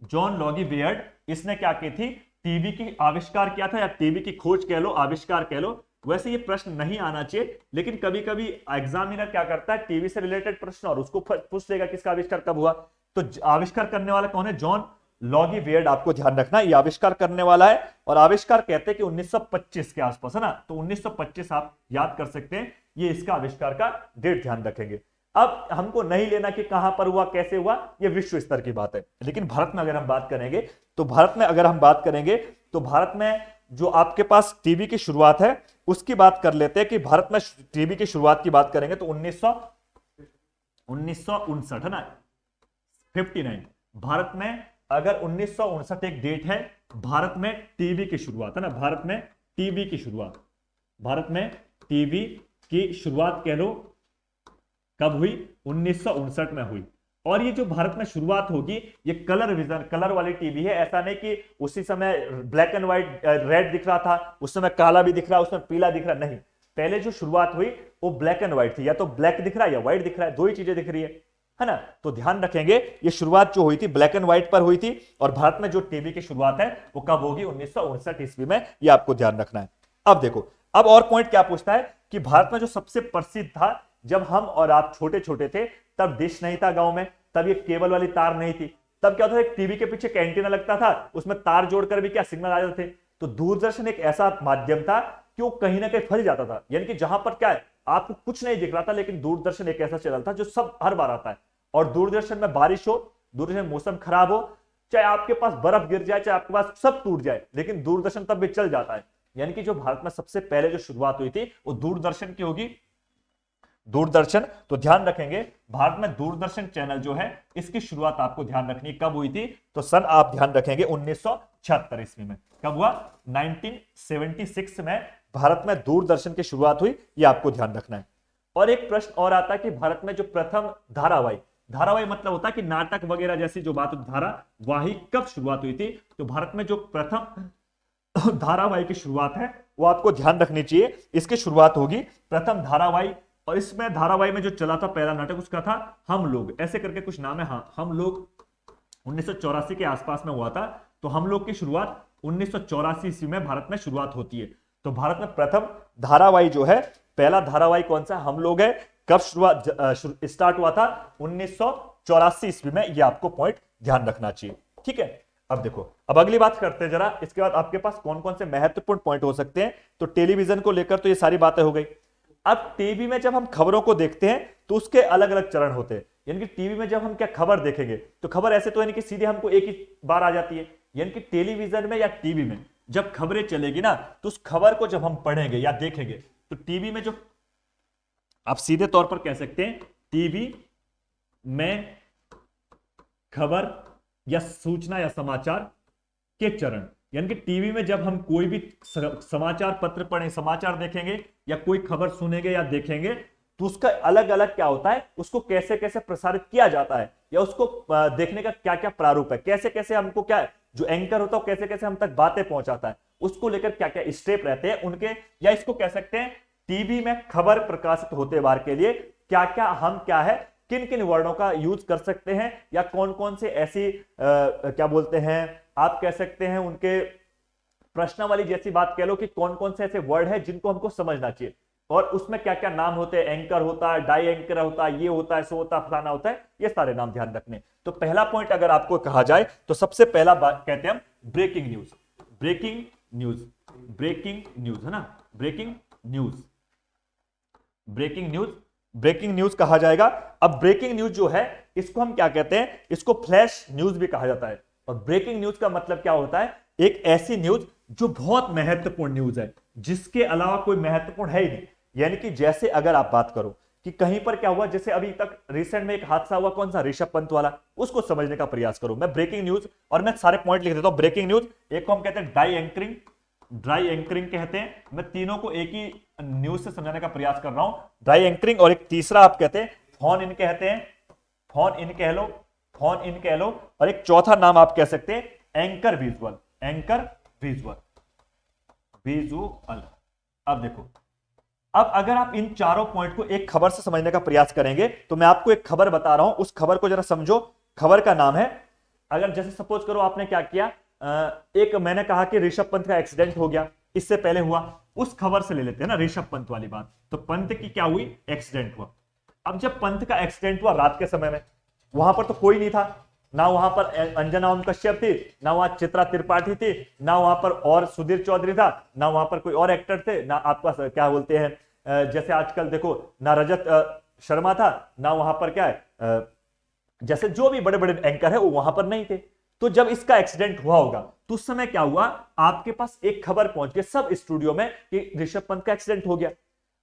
जॉन लॉगी वियर्ड। इसने क्या की थी, टीबी की आविष्कार किया था, या टीबी की खोज कह लो, आविष्कार कह लो। वैसे ये प्रश्न नहीं आना चाहिए, लेकिन कभी कभी एग्जामिनर क्या करता है, टीबी से रिलेटेड प्रश्न और उसको पूछ लेगा किसका आविष्कार कब हुआ। तो आविष्कार करने वाला कौन है, जॉन लॉगी वियर्ड, आपको ध्यान रखना ये आविष्कार करने वाला है। और आविष्कार कहते हैं कि 1925 के आसपास, है ना, तो 1925 आप याद कर सकते हैं, ये इसका आविष्कार का डेट ध्यान रखेंगे। अब हमको नहीं लेना कि कहां पर हुआ, कैसे हुआ, ये विश्व स्तर की बात है। लेकिन भारत में अगर हम बात करेंगे, तो भारत में अगर हम बात करेंगे, तो भारत में जो आपके पास टीबी की शुरुआत है उसकी बात कर लेते हैं कि भारत में टीबी की शुरुआत की बात करेंगे तो 1959 है ना, 59 भारत में, अगर 1959 एक डेट है, भारत में टीबी की शुरुआत है ना, भारत में टीबी की शुरुआत, भारत में टीबी की शुरुआत कह लो कब हुई, 1959 में हुई। और ये जो भारत में शुरुआत होगी, ये कलर विजन, कलर वाली टीवी है। ऐसा नहीं कि उसी समय ब्लैक एंड व्हाइट रेड दिख रहा था, उस समय काला भी दिख रहा, उसमें पीला दिख रहा, नहीं, पहले जो शुरुआत हुई वो ब्लैक एंड व्हाइट थी, या तो ब्लैक दिख रहा है या व्हाइट दिख रहा है, दो ही चीजें दिख रही है ना। तो ध्यान रखेंगे ये शुरुआत जो हुई थी ब्लैक एंड व्हाइट पर हुई थी, और भारत में जो टीवी की शुरुआत है वो कब होगी, 1959 ईस्वी में, ये आपको ध्यान रखना है। अब देखो, अब और पॉइंट क्या पूछता है कि भारत में जो सबसे प्रसिद्ध था, जब हम और आप छोटे छोटे थे तब डिश नहीं था गांव में, तब ये केबल वाली तार नहीं थी, तब क्या होता था, टीवी के पीछे एंटीना लगता था, उसमें तार जोड़कर भी क्या सिग्नल आ जाते थे। तो दूरदर्शन एक ऐसा माध्यम था कि वो कहीं ना कहीं फंस जाता था, यानी कि जहां पर क्या है आपको कुछ नहीं दिख रहा था, लेकिन दूरदर्शन एक ऐसा चैनल था जो सब हर बार आता है। और दूरदर्शन में बारिश हो, दूरदर्शन मौसम खराब हो, चाहे आपके पास बर्फ गिर जाए, चाहे आपके पास सब टूट जाए, लेकिन दूरदर्शन तब भी चल जाता है। यानी कि जो भारत में सबसे पहले जो शुरुआत हुई थी वो दूरदर्शन की होगी, दूरदर्शन। तो ध्यान रखेंगे भारत में दूरदर्शन चैनल जो है इसकी शुरुआत आपको ध्यान रखनी है, कब हुई थी, तो सन आप ध्यान रखेंगे 1976 ईस्वी में। कब हुआ, 1976 में भारत में दूरदर्शन की शुरुआत हुई, ये आपको ध्यान रखना है। और एक प्रश्न और आता है कि भारत में जो प्रथम धारावाहिक, धारावाहिक मतलब होता है कि नाटक वगैरह जैसी जो बात, धारावाहिक कब शुरुआत हुई थी, तो भारत में जो प्रथम धारावाहिक की शुरुआत है वो आपको ध्यान रखनी चाहिए, इसकी शुरुआत होगी प्रथम धारावाहिक। और इसमें धारावाहिक में जो चला था पहला नाटक उसका था हम लोग, ऐसे करके कुछ नाम है, हाँ हम लोग, 1984 के आसपास में हुआ था। तो हम लोग की शुरुआत 1984 ईस्वी में भारत में शुरुआत होती है। तो भारत में प्रथम धारावाहिक जो है, पहला धारावाहिक कौन सा, हम लोग है, कब शुरुआत स्टार्ट हुआ था, 1984 ईस्वी में, ये आपको पॉइंट ध्यान रखना चाहिए, ठीक है। अब देखो, अब अगली बात करते हैं जरा, इसके बाद आपके पास कौन कौन से महत्वपूर्ण पॉइंट हो सकते हैं। तो टेलीविजन को लेकर तो ये सारी बातें हो गई। अब टीवी में जब हम खबरों को देखते हैं तो उसके अलग अलग चरण होते हैं, यानी कि टीवी में जब हम क्या खबर देखेंगे तो खबर ऐसे तो यानी कि सीधे हमको एक ही बार आ जाती है, यानी कि टेलीविजन में या टीवी में जब खबरें चलेगी ना, तो उस खबर को जब हम पढ़ेंगे या देखेंगे, तो टीवी में जो आप सीधे तौर पर कह सकते हैं, टीवी में खबर या सूचना या समाचार के चरण, यानी कि टीवी में जब हम कोई भी समाचार पत्र पढ़ें, समाचार देखेंगे या कोई खबर सुनेंगे या देखेंगे, तो उसका अलग अलग क्या होता है, उसको कैसे कैसे प्रसारित किया जाता है, या उसको देखने का क्या क्या प्रारूप है, कैसे कैसे हमको क्या है, जो एंकर होता है कैसे कैसे हम तक बातें पहुंचाता है, उसको लेकर क्या क्या स्टेप रहते हैं उनके, या इसको कह सकते हैं टीवी में खबर प्रकाशित होते बार के लिए क्या क्या हम क्या है, किन किन वर्णों का यूज कर सकते हैं, या कौन कौन से ऐसी क्या बोलते हैं, आप कह सकते हैं उनके प्रश्नावली जैसी बात कह लो कि कौन कौन से ऐसे वर्ड है जिनको हमको समझना चाहिए, और उसमें क्या क्या नाम होते हैं, एंकर होता है, डाई एंकर होता है, ये होता है, सो होता है, फलाना होता है, ये सारे नाम ध्यान रखने। तो पहला पॉइंट अगर आपको कहा जाए तो सबसे पहला बात कहते हैं हम breaking news, breaking news, breaking news है ना, breaking news, breaking news, breaking news कहा जाएगा। अब ब्रेकिंग न्यूज जो है इसको हम क्या कहते हैं, इसको फ्लैश न्यूज भी कहा जाता है। और ब्रेकिंग न्यूज का मतलब क्या होता है, एक ऐसी न्यूज जो बहुत महत्वपूर्ण न्यूज है, जिसके अलावा कोई महत्वपूर्ण है ही नहीं। यानी कि जैसे अगर आप बात करो कि कहीं पर क्या हुआ, जैसे अभी तक रिसेंट में एक हादसा हुआ, कौन सा, ऋषभ पंत वाला, उसको समझने का प्रयास करो। मैं ब्रेकिंग न्यूज, और मैं सारे पॉइंट लिख देता हूं। ब्रेकिंग न्यूज, एक को हम कहते हैं डाई एंकरिंग, ड्राई एंकरिंग कहते हैं, मैं तीनों को एक ही न्यूज से समझाने का प्रयास कर रहा हूं, ड्राई एंकरिंग। और एक तीसरा आप कहते हैं फोन इन कहते हैं, फोन इन कह लो, फोन इन कह लो। और एक चौथा नाम आप कह सकते हैं anchor visual, anchor visual, visual. अब देखो, अब अगर आप इन चारों पॉइंट को एक खबर से समझने का प्रयास करेंगे तो मैं आपको एक खबर बता रहा हूं, उस खबर को जरा समझो। खबर का नाम है, अगर जैसे सपोज करो आपने क्या किया, एक मैंने कहा कि ऋषभ पंत का एक्सीडेंट हो गया, इससे पहले हुआ, उस खबर से ले लेते हैं ना ऋषभ पंत वाली बात। तो पंत की क्या हुई, एक्सीडेंट हुआ। अब जब पंत का एक्सीडेंट हुआ रात के समय में, वहां पर तो कोई नहीं था, ना वहां पर अंजना ओम कश्यप थी, ना वहां चित्रा त्रिपाठी थी, ना वहां पर और सुधीर चौधरी था, ना वहां पर कोई और एक्टर थे, ना आपका क्या बोलते हैं जैसे आजकल देखो ना रजत शर्मा था, ना वहां पर क्या है जैसे जो भी बड़े बड़े एंकर है वो वहां पर नहीं थे। तो जब इसका एक्सीडेंट हुआ होगा तो उस समय क्या हुआ, आपके पास एक खबर पहुंच गई सब स्टूडियो में कि ऋषभ पंत का एक्सीडेंट हो गया।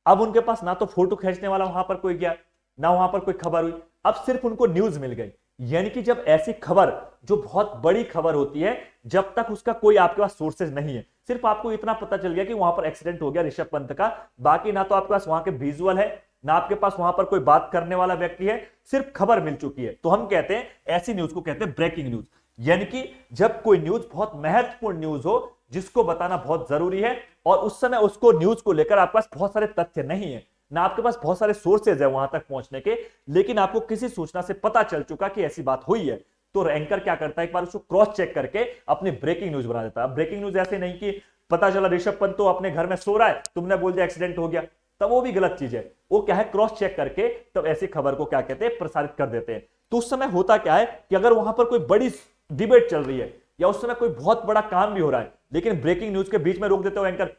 अब उनके पास ना तो फोटो खींचने वाला वहां पर कोई गया, ना वहां पर कोई खबर हुई, अब सिर्फ उनको न्यूज मिल गई। यानी कि जब ऐसी खबर जो बहुत बड़ी खबर होती है, जब तक उसका कोई आपके पास सोर्सेज नहीं है, सिर्फ आपको इतना पता चल गया कि वहां पर एक्सीडेंट हो गया ऋषभ पंत का, बाकी ना तो आपके पास वहां के विजुअल है, ना आपके पास वहां पर कोई बात करने वाला व्यक्ति है, सिर्फ खबर मिल चुकी है। तो हम कहते हैं ऐसी न्यूज को कहते हैं ब्रेकिंग न्यूज। यानी कि जब कोई न्यूज बहुत महत्वपूर्ण न्यूज हो जिसको बताना बहुत जरूरी है, और उस समय उसको न्यूज को लेकर आपके पास बहुत सारे तथ्य नहीं है, ना आपके पास बहुत सारे सोर्सेज है वहां तक पहुंचने के, लेकिन आपको किसी सूचना से पता चल चुका कि ऐसी बात हुई है, तो एंकर क्या करता है, एक बार उसको क्रॉस चेक करके अपनी ब्रेकिंग न्यूज बना देता है। ब्रेकिंग न्यूज ऐसे नहीं कि पता चला ऋषभ पंत तो अपने घर में सो रहा है, तुमने बोल दिया एक्सीडेंट हो गया, तब वो भी गलत चीज है। वो क्या है, क्रॉस चेक करके तब ऐसी खबर को क्या कहते हैं, प्रसारित कर देते हैं। तो उस समय होता क्या है कि अगर वहां पर कोई बड़ी डिबेट चल रही है या उस समय कोई बहुत बड़ा काम भी हो रहा है, लेकिन ब्रेकिंग न्यूज के बीच में रोक देते हो एंकर,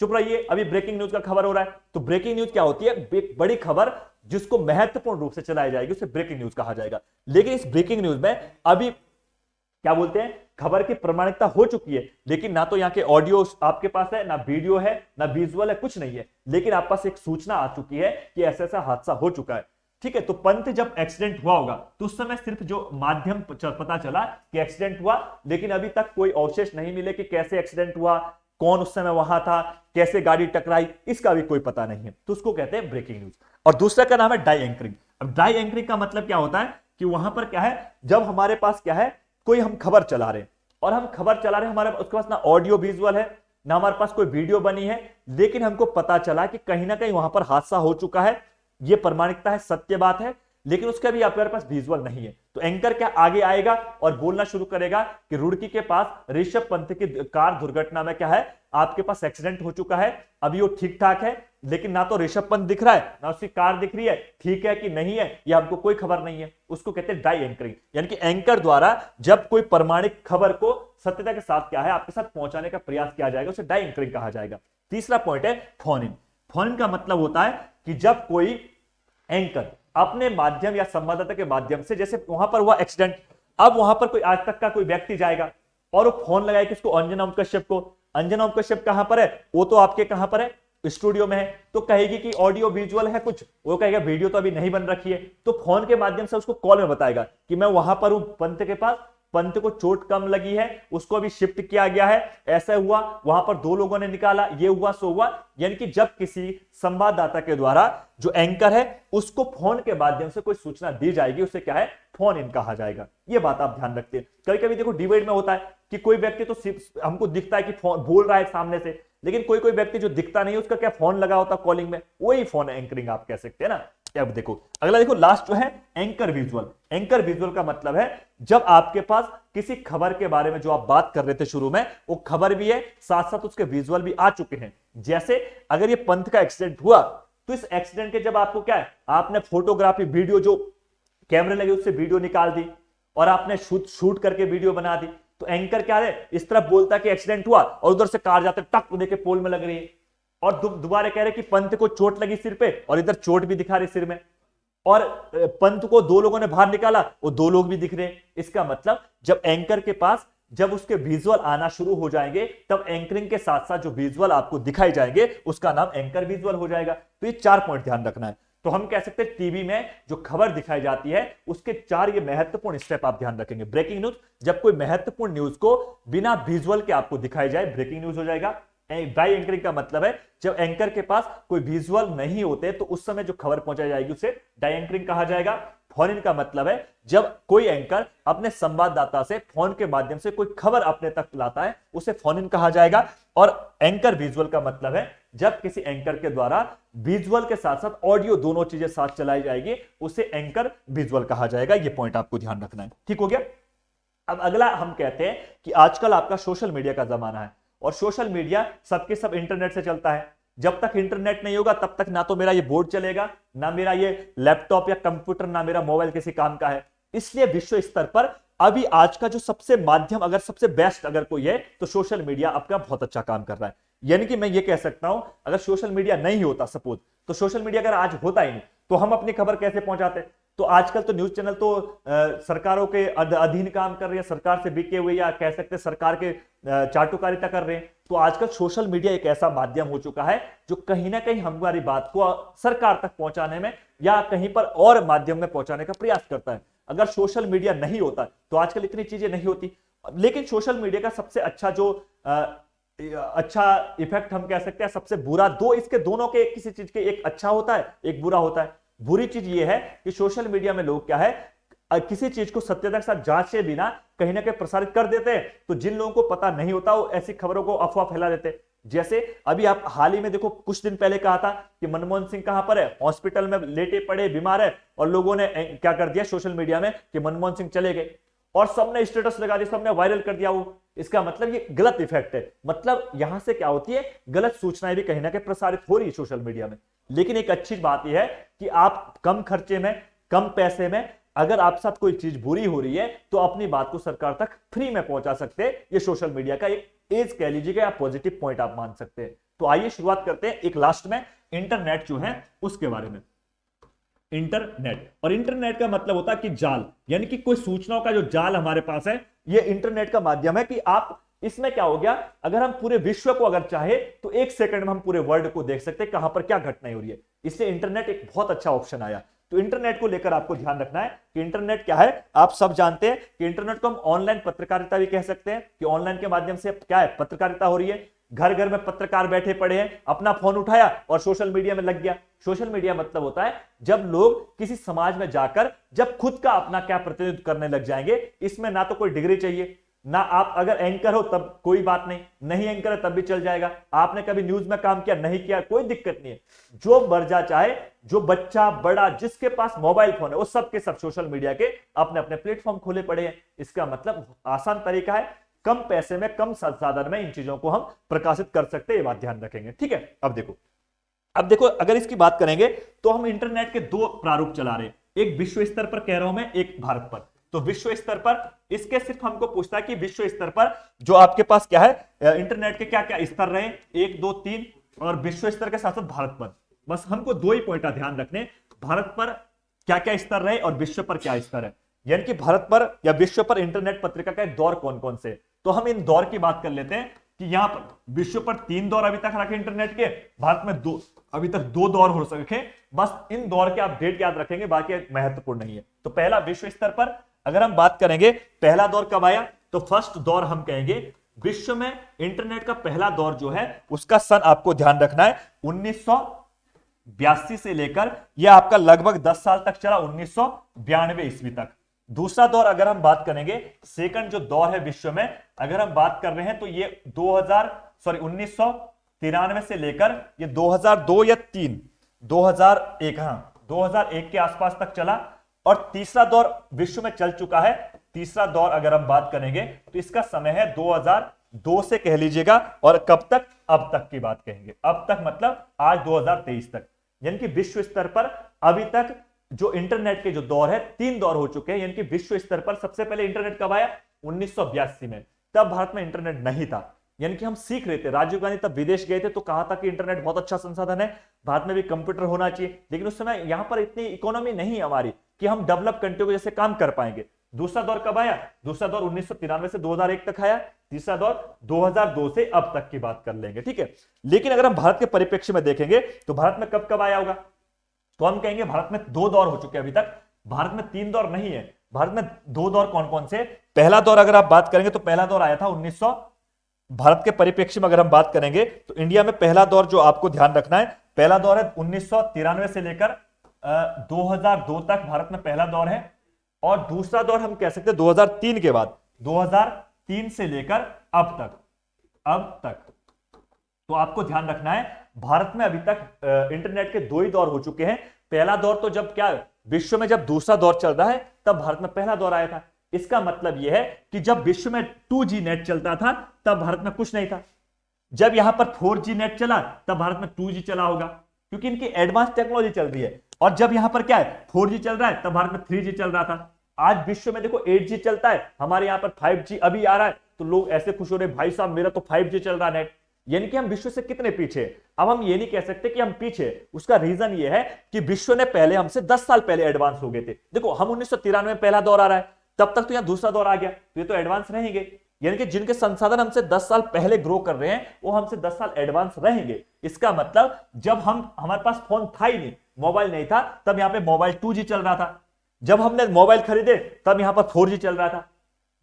चुप रहिए अभी ब्रेकिंग न्यूज का खबर हो रहा है। तो ब्रेकिंग न्यूज क्या होती है, एक बड़ी खबर जिसको महत्वपूर्ण रूप से चलाई जाएगी उसे ब्रेकिंग न्यूज कहा जाएगा। लेकिन इस ब्रेकिंग न्यूज में अभी क्या बोलते हैं, खबर की प्रामाणिकता हो चुकी है, लेकिन ना तो यहाँ के ऑडियो आपके पास है, ना वीडियो है, ना विजुअल है, कुछ नहीं है, लेकिन आपके पास एक सूचना आ चुकी है कि ऐसा ऐसा हादसा हो चुका है। ठीक है, तो पंत जब एक्सीडेंट हुआ होगा तो उस समय सिर्फ जो माध्यम पता चला कि एक्सीडेंट हुआ, लेकिन अभी तक कोई अवशेष नहीं मिले कि कैसे एक्सीडेंट हुआ, कौन उस समय वहां था, कैसे गाड़ी टकराई, इसका भी कोई पता नहीं है। तो उसको कहते हैं ब्रेकिंग न्यूज। और दूसरा का नाम है डाई एंकरिंग। अब डाई एंकरिंग का मतलब क्या होता है कि वहां पर क्या है, जब हमारे पास क्या है, कोई हम खबर चला रहे हैं और हम खबर चला रहे हैं, हमारे उसके पास ना ऑडियो विजुअल है, ना हमारे पास कोई वीडियो बनी है, लेकिन हमको पता चला कि कहीं ना कहीं वहां पर हादसा हो चुका है, ये प्रामाणिकता है, सत्य बात है, लेकिन उसका भी आपके पास विजुअल नहीं है। तो एंकर क्या आगे आएगा और बोलना शुरू करेगा कि रुड़की के पास ऋषभ पंत की कार दुर्घटना में क्या है, आपके पास एक्सीडेंट हो चुका है, अभी वो ठीक ठाक है, लेकिन ना तो ऋषभ पंत दिख रहा है, ना उसकी कार दिख रही है, ठीक है कि नहीं है यह हमको कोई खबर नहीं है। उसको कहते हैं डाई एंकरिंग। यानी कि एंकर द्वारा जब कोई प्रमाणिक खबर को सत्यता के साथ क्या है आपके साथ पहुंचाने का प्रयास किया जाएगा, उसे डाई एंकरिंग कहा जाएगा। तीसरा पॉइंट है फोन इन। फोन इन का मतलब होता है कि जब कोई एंकर अपने माध्यम या संवाददाता के माध्यम से, जैसे वहां पर हुआ एक्सीडेंट, अब वहां पर कोई आज तक का कोई व्यक्ति जाएगा और वो फोन लगाए किसको, अंजना ओम कश्यप को। अंजना ओम कश्यप कहां पर है, वो तो आपके कहां पर है, स्टूडियो में है, तो कहेगी कि ऑडियो विजुअल है कुछ, वो कहेगा वीडियो तो अभी नहीं बन रखी है, तो फोन के माध्यम से उसको कॉल में बताएगा कि मैं वहां पर हूं पंत के पास, पंत को चोट कम लगी है, उसको अभी शिफ्ट किया गया है, ऐसा हुआ, वहां पर 2 लोगों ने निकाला, ये हुआ सो हुआ। यानी कि जब किसी संवाददाता के द्वारा जो एंकर है उसको फोन के माध्यम से कोई सूचना दी जाएगी, उसे क्या है, फोन इन कहा जाएगा। ये बात आप ध्यान रखते हैं। कभी कभी देखो डिबेट में होता है कि कोई व्यक्ति तो हमको दिखता है कि फोन बोल रहा है सामने से, लेकिन कोई कोई व्यक्ति जो दिखता नहीं उसका क्या फोन लगा होता कॉलिंग में, वही फोन एंकरिंग आप कह सकते हैं ना। अब देखो अगला, देखो लास्ट जो है एंकर विजुअल। एंकर विजुअल का मतलब है जब आपके पास किसी खबर के बारे में जो आप बात कर रहे थे शुरू में, वो खबर भी है, साथ साथ उसके विजुअल भी आ चुके हैं। जैसे अगर ये पंत का एक्सीडेंट हुआ तो इस एक्सीडेंट के जब आपको क्या है, आपने फोटोग्राफी वीडियो जो कैमरे लगे उससे वीडियो निकाल दी और आपने शूट करके वीडियो बना दी, तो एंकर क्या है, इस तरफ बोलता कि एक्सीडेंट हुआ और उधर से कार जाते टक देके पोल में लग रही है, और दोबारा कह रहे कि पंत को चोट लगी सिर पे और इधर चोट भी दिखा रही सिर में, और पंत को 2 लोगों ने बाहर निकाला, वो 2 लोग भी दिख रहे। इसका मतलब जब एंकर के पास जब उसके विजुअल आना शुरू हो जाएंगे, तब एंकरिंग के साथ साथ जो विजुअल आपको दिखाई जाएंगे उसका नाम एंकर विजुअल हो जाएगा। तो ये 4 पॉइंट ध्यान रखना है। तो हम कह सकते हैं टीवी में जो खबर दिखाई जाती है उसके 4 ये महत्वपूर्ण स्टेप आप ध्यान रखेंगे। ब्रेकिंग न्यूज, जब कोई महत्वपूर्ण न्यूज को बिना विजुअल के आपको दिखाई जाए ब्रेकिंग न्यूज हो जाएगा। डाई एंकरिंग का मतलब है जब एंकर के पास कोई विजुअल नहीं होते तो उस समय जो खबर पहुंचाई जाएगी उसे डाई एंकरिंग कहा जाएगा। फोन इन का मतलब है जब कोई एंकर अपने संवाददाता से फोन के माध्यम से कोई खबर अपने तक लाता है, उसे फोन इन कहा जाएगा। और एंकर विजुअल का मतलब है जब किसी एंकर के द्वारा विजुअल के साथ साथ ऑडियो दोनों चीजें साथ चलाई जाएगी, उसे एंकर विजुअल कहा जाएगा। ये पॉइंट आपको ध्यान रखना है, ठीक हो गया। अब अगला हम कहते हैं कि आजकल आपका सोशल मीडिया का जमाना है और सोशल मीडिया सबके सब इंटरनेट से चलता है। जब तक इंटरनेट नहीं होगा तब तक ना तो मेरा ये बोर्ड चलेगा, ना मेरा ये लैपटॉप या कंप्यूटर, ना मेरा मोबाइल किसी काम का है। इसलिए विश्व स्तर पर अभी आज का जो सबसे माध्यम, अगर सबसे बेस्ट अगर कोई है तो सोशल मीडिया आपका बहुत अच्छा काम कर रहा है। यानी कि मैं ये कह सकता हूं अगर सोशल मीडिया नहीं होता सपोज, तो सोशल मीडिया अगर आज होता ही नहीं तो हम अपनी खबर कैसे पहुंचाते। तो आजकल तो न्यूज चैनल तो सरकारों के अधीन काम कर रहे हैं, सरकार से बिके हुए या कह सकते हैं सरकार के चाटुकारिता कर रहे हैं। तो आजकल सोशल मीडिया एक ऐसा माध्यम हो चुका है जो कहीं ना कहीं हमारी बात को सरकार तक पहुंचाने में या कहीं पर और माध्यम में पहुंचाने का प्रयास करता है। अगर सोशल मीडिया नहीं होता तो आजकल इतनी चीजें नहीं होती। लेकिन सोशल मीडिया का सबसे अच्छा जो अच्छा इफेक्ट हम कह सकते हैं, सबसे बुरा, दो इसके दोनों के किसी चीज के एक अच्छा होता है एक बुरा होता है। बुरी चीज ये है कि सोशल मीडिया में लोग क्या है किसी चीज को सत्यता के साथ जांचे बिना कहीं ना कहीं प्रसारित कर देते हैं। तो जिन लोगों को पता नहीं होता वो ऐसी खबरों को अफवाह फैला देते हैं। जैसे अभी आप हाल ही में देखो, कुछ दिन पहले कहा था कि मनमोहन सिंह कहां पर है, हॉस्पिटल में लेटे पड़े बीमार है, और लोगों ने क्या कर दिया सोशल मीडिया में कि मनमोहन सिंह चले गए और सबने स्टेटस लगा दिया, सबने वायरल कर दिया वो। इसका मतलब ये गलत इफेक्ट है। मतलब यहां से क्या होती है, गलत सूचनाएं भी कहीं ना कहीं प्रसारित हो रही है सोशल मीडिया में। लेकिन एक अच्छी बात यह है कि आप कम खर्चे में, कम पैसे में अगर आप साथ कोई चीज बुरी हो रही है तो अपनी बात को सरकार तक फ्री में पहुंचा सकते हैं। ये सोशल मीडिया का एक एज कह लीजिएगा या पॉजिटिव पॉइंट आप मान सकते हैं। तो आइए शुरुआत करते हैं एक लास्ट में इंटरनेट जो है उसके बारे में। इंटरनेट, और इंटरनेट का मतलब होता है कि जाल, यानी कि कोई सूचनाओं का जो जाल हमारे पास है, ये इंटरनेट का माध्यम है कि आप इसमें क्या हो गया, अगर हम पूरे विश्व को अगर चाहे तो एक सेकंड में हम पूरे वर्ल्ड को देख सकते हैं कहां पर क्या घटनाएं हो रही है। इससे इंटरनेट एक बहुत अच्छा ऑप्शन आया। तो इंटरनेट को लेकर आपको ध्यान रखना है कि इंटरनेट क्या है। आप सब जानते हैं कि इंटरनेट को हम ऑनलाइन पत्रकारिता भी कह सकते हैं कि ऑनलाइन के माध्यम से क्या है, पत्रकारिता हो रही है। घर घर में पत्रकार बैठे पड़े हैं, अपना फोन उठाया और सोशल मीडिया में लग गया। सोशल मीडिया मतलब होता है जब लोग किसी समाज में जाकर जब खुद का अपना क्या प्रतिनिधित्व करने लग जाएंगे। इसमें ना तो कोई डिग्री चाहिए, ना आप अगर एंकर हो तब कोई बात नहीं, नहीं एंकर है तब भी चल जाएगा। आपने कभी न्यूज में काम किया नहीं किया कोई दिक्कत नहीं है। जो मर्जा चाहे, जो बच्चा बड़ा जिसके पास मोबाइल फोन है वो सब के सब सोशल मीडिया के अपने अपने प्लेटफॉर्म खोले पड़े हैं। इसका मतलब आसान तरीका है, कम पैसे में कम संसाधन में इन चीजों को हम प्रकाशित कर सकते हैं। ये बात ध्यान रखेंगे, ठीक है। अब देखो अगर इसकी बात करेंगे तो हम इंटरनेट के दो प्रारूप चला रहे हैं, एक विश्व स्तर पर कह रहा हूं मैं, एक भारत पर। तो विश्व स्तर पर इसके सिर्फ हमको पूछता है कि विश्व स्तर पर जो आपके पास क्या है इंटरनेट के क्या क्या स्तर रहे, 1 2 3, और विश्व स्तर के साथ साथ भारत पर। बस हमको दो ही पॉइंट ध्यान रखने, भारत पर क्या क्या स्तर रहे और विश्व पर क्या स्तर है। यानी कि भारत पर या विश्व पर इंटरनेट पत्रिका का दौर कौन कौन से। तो हम इन दौर की बात कर लेते हैं कि यहां पर विश्व पर 3 दौर अभी तक रखे इंटरनेट के, भारत में अभी तक 2 दौर हो सके। बस इन दौर के आप डेट याद रखेंगे, बाकी महत्वपूर्ण नहीं है। तो पहला विश्व स्तर पर अगर हम बात करेंगे पहला दौर कब आया, तो फर्स्ट दौर हम कहेंगे विश्व में इंटरनेट का पहला दौर जो है उसका सन आपको ध्यान रखना है 1982 से लेकर यह आपका लगभग 10 साल तक चला, 1992 ईस्वी तक। दूसरा दौर अगर हम बात करेंगे, सेकंड जो दौर है विश्व में अगर हम बात कर रहे हैं तो ये 1993 से लेकर ये 2002 या 3 2001, हाँ 2001 के आसपास तक चला। और तीसरा दौर विश्व में चल चुका है। तीसरा दौर अगर हम बात करेंगे तो इसका समय है 2002 से कह लीजिएगा, और कब तक, अब तक की बात कहेंगे। अब तक मतलब आज 2023 तक। यानी कि विश्व स्तर पर अभी तक जो इंटरनेट के जो दौर है 3 दौर हो चुके हैं। यानी कि विश्व स्तर पर सबसे पहले इंटरनेट कब आया, 1982 में। तब भारत में इंटरनेट नहीं था, यानी कि हम सीख रहे थे। राजीव गांधी तब विदेश गए थे तो कहा था कि इंटरनेट बहुत अच्छा संसाधन है, भारत में भी कंप्यूटर होना चाहिए। लेकिन उस समय यहां पर इतनी इकोनॉमी नहीं हमारी कि हम डेवलप कंट्री को जैसे काम कर पाएंगे। दूसरा दौर कब आया, दूसरा दौर 1993 से 2001 तक आया। तीसरा दौर 2002 से अब तक की बात कर लेंगे, ठीक है। लेकिन अगर हम भारत के परिप्रेक्ष्य में देखेंगे तो भारत में कब कब आया होगा, तो हम कहेंगे भारत में 2 दौर हो चुके हैं अभी तक। भारत में 3 दौर नहीं है, भारत में 2 दौर कौन कौन से। पहला दौर अगर आप बात करेंगे तो पहला दौर आया था 1900, भारत के परिप्रेक्ष्य में अगर हम बात करेंगे तो इंडिया में पहला दौर जो आपको ध्यान रखना है, पहला दौर है 1993 से लेकर 2002 तक भारत में पहला दौर है, और दूसरा दौर हम कह सकते हैं 2003 के बाद, 2003 से लेकर अब तक। तो आपको ध्यान रखना है, भारत में अभी तक इंटरनेट के दो ही दौर हो चुके हैं। पहला दौर तो जब क्या विश्व में जब दूसरा दौर चल रहा है तब भारत में पहला दौर आया था। इसका मतलब यह है कि जब विश्व में 2G नेट चलता था तब भारत में कुछ नहीं था। जब यहां पर 4G नेट चला तब भारत में 2G चला होगा, क्योंकि इनकी एडवांस टेक्नोलॉजी चल रही है। और जब यहां पर क्या है 4G चल रहा है तब भारत में 3G चल रहा था। आज विश्व में देखो 8G चलता है, हमारे यहां पर 5G अभी आ रहा है, तो लोग ऐसे खुश हो रहे भाई साहब मेरा तो 5G चल रहा है नेट। यानी कि हम विश्व से कितने पीछे। अब हम ये नहीं कह सकते कि हम पीछे, उसका रीजन ये है कि विश्व ने पहले हमसे 10 साल पहले एडवांस हो गए थे। देखो हम 1993 में पहला दौर आ रहा है, तब तक तो यहां दूसरा दौर आ गया, तो ये तो एडवांस रहेंगे। यानी कि जिनके संसाधन हमसे 10 साल पहले ग्रो कर रहे हैं वो हमसे 10 साल एडवांस रहेंगे। इसका मतलब जब हमारे पास फोन था ही नहीं, मोबाइल नहीं था, तब यहां पे मोबाइल 2G चल रहा था। जब हमने मोबाइल खरीदे तब यहां पर 4G चल रहा था।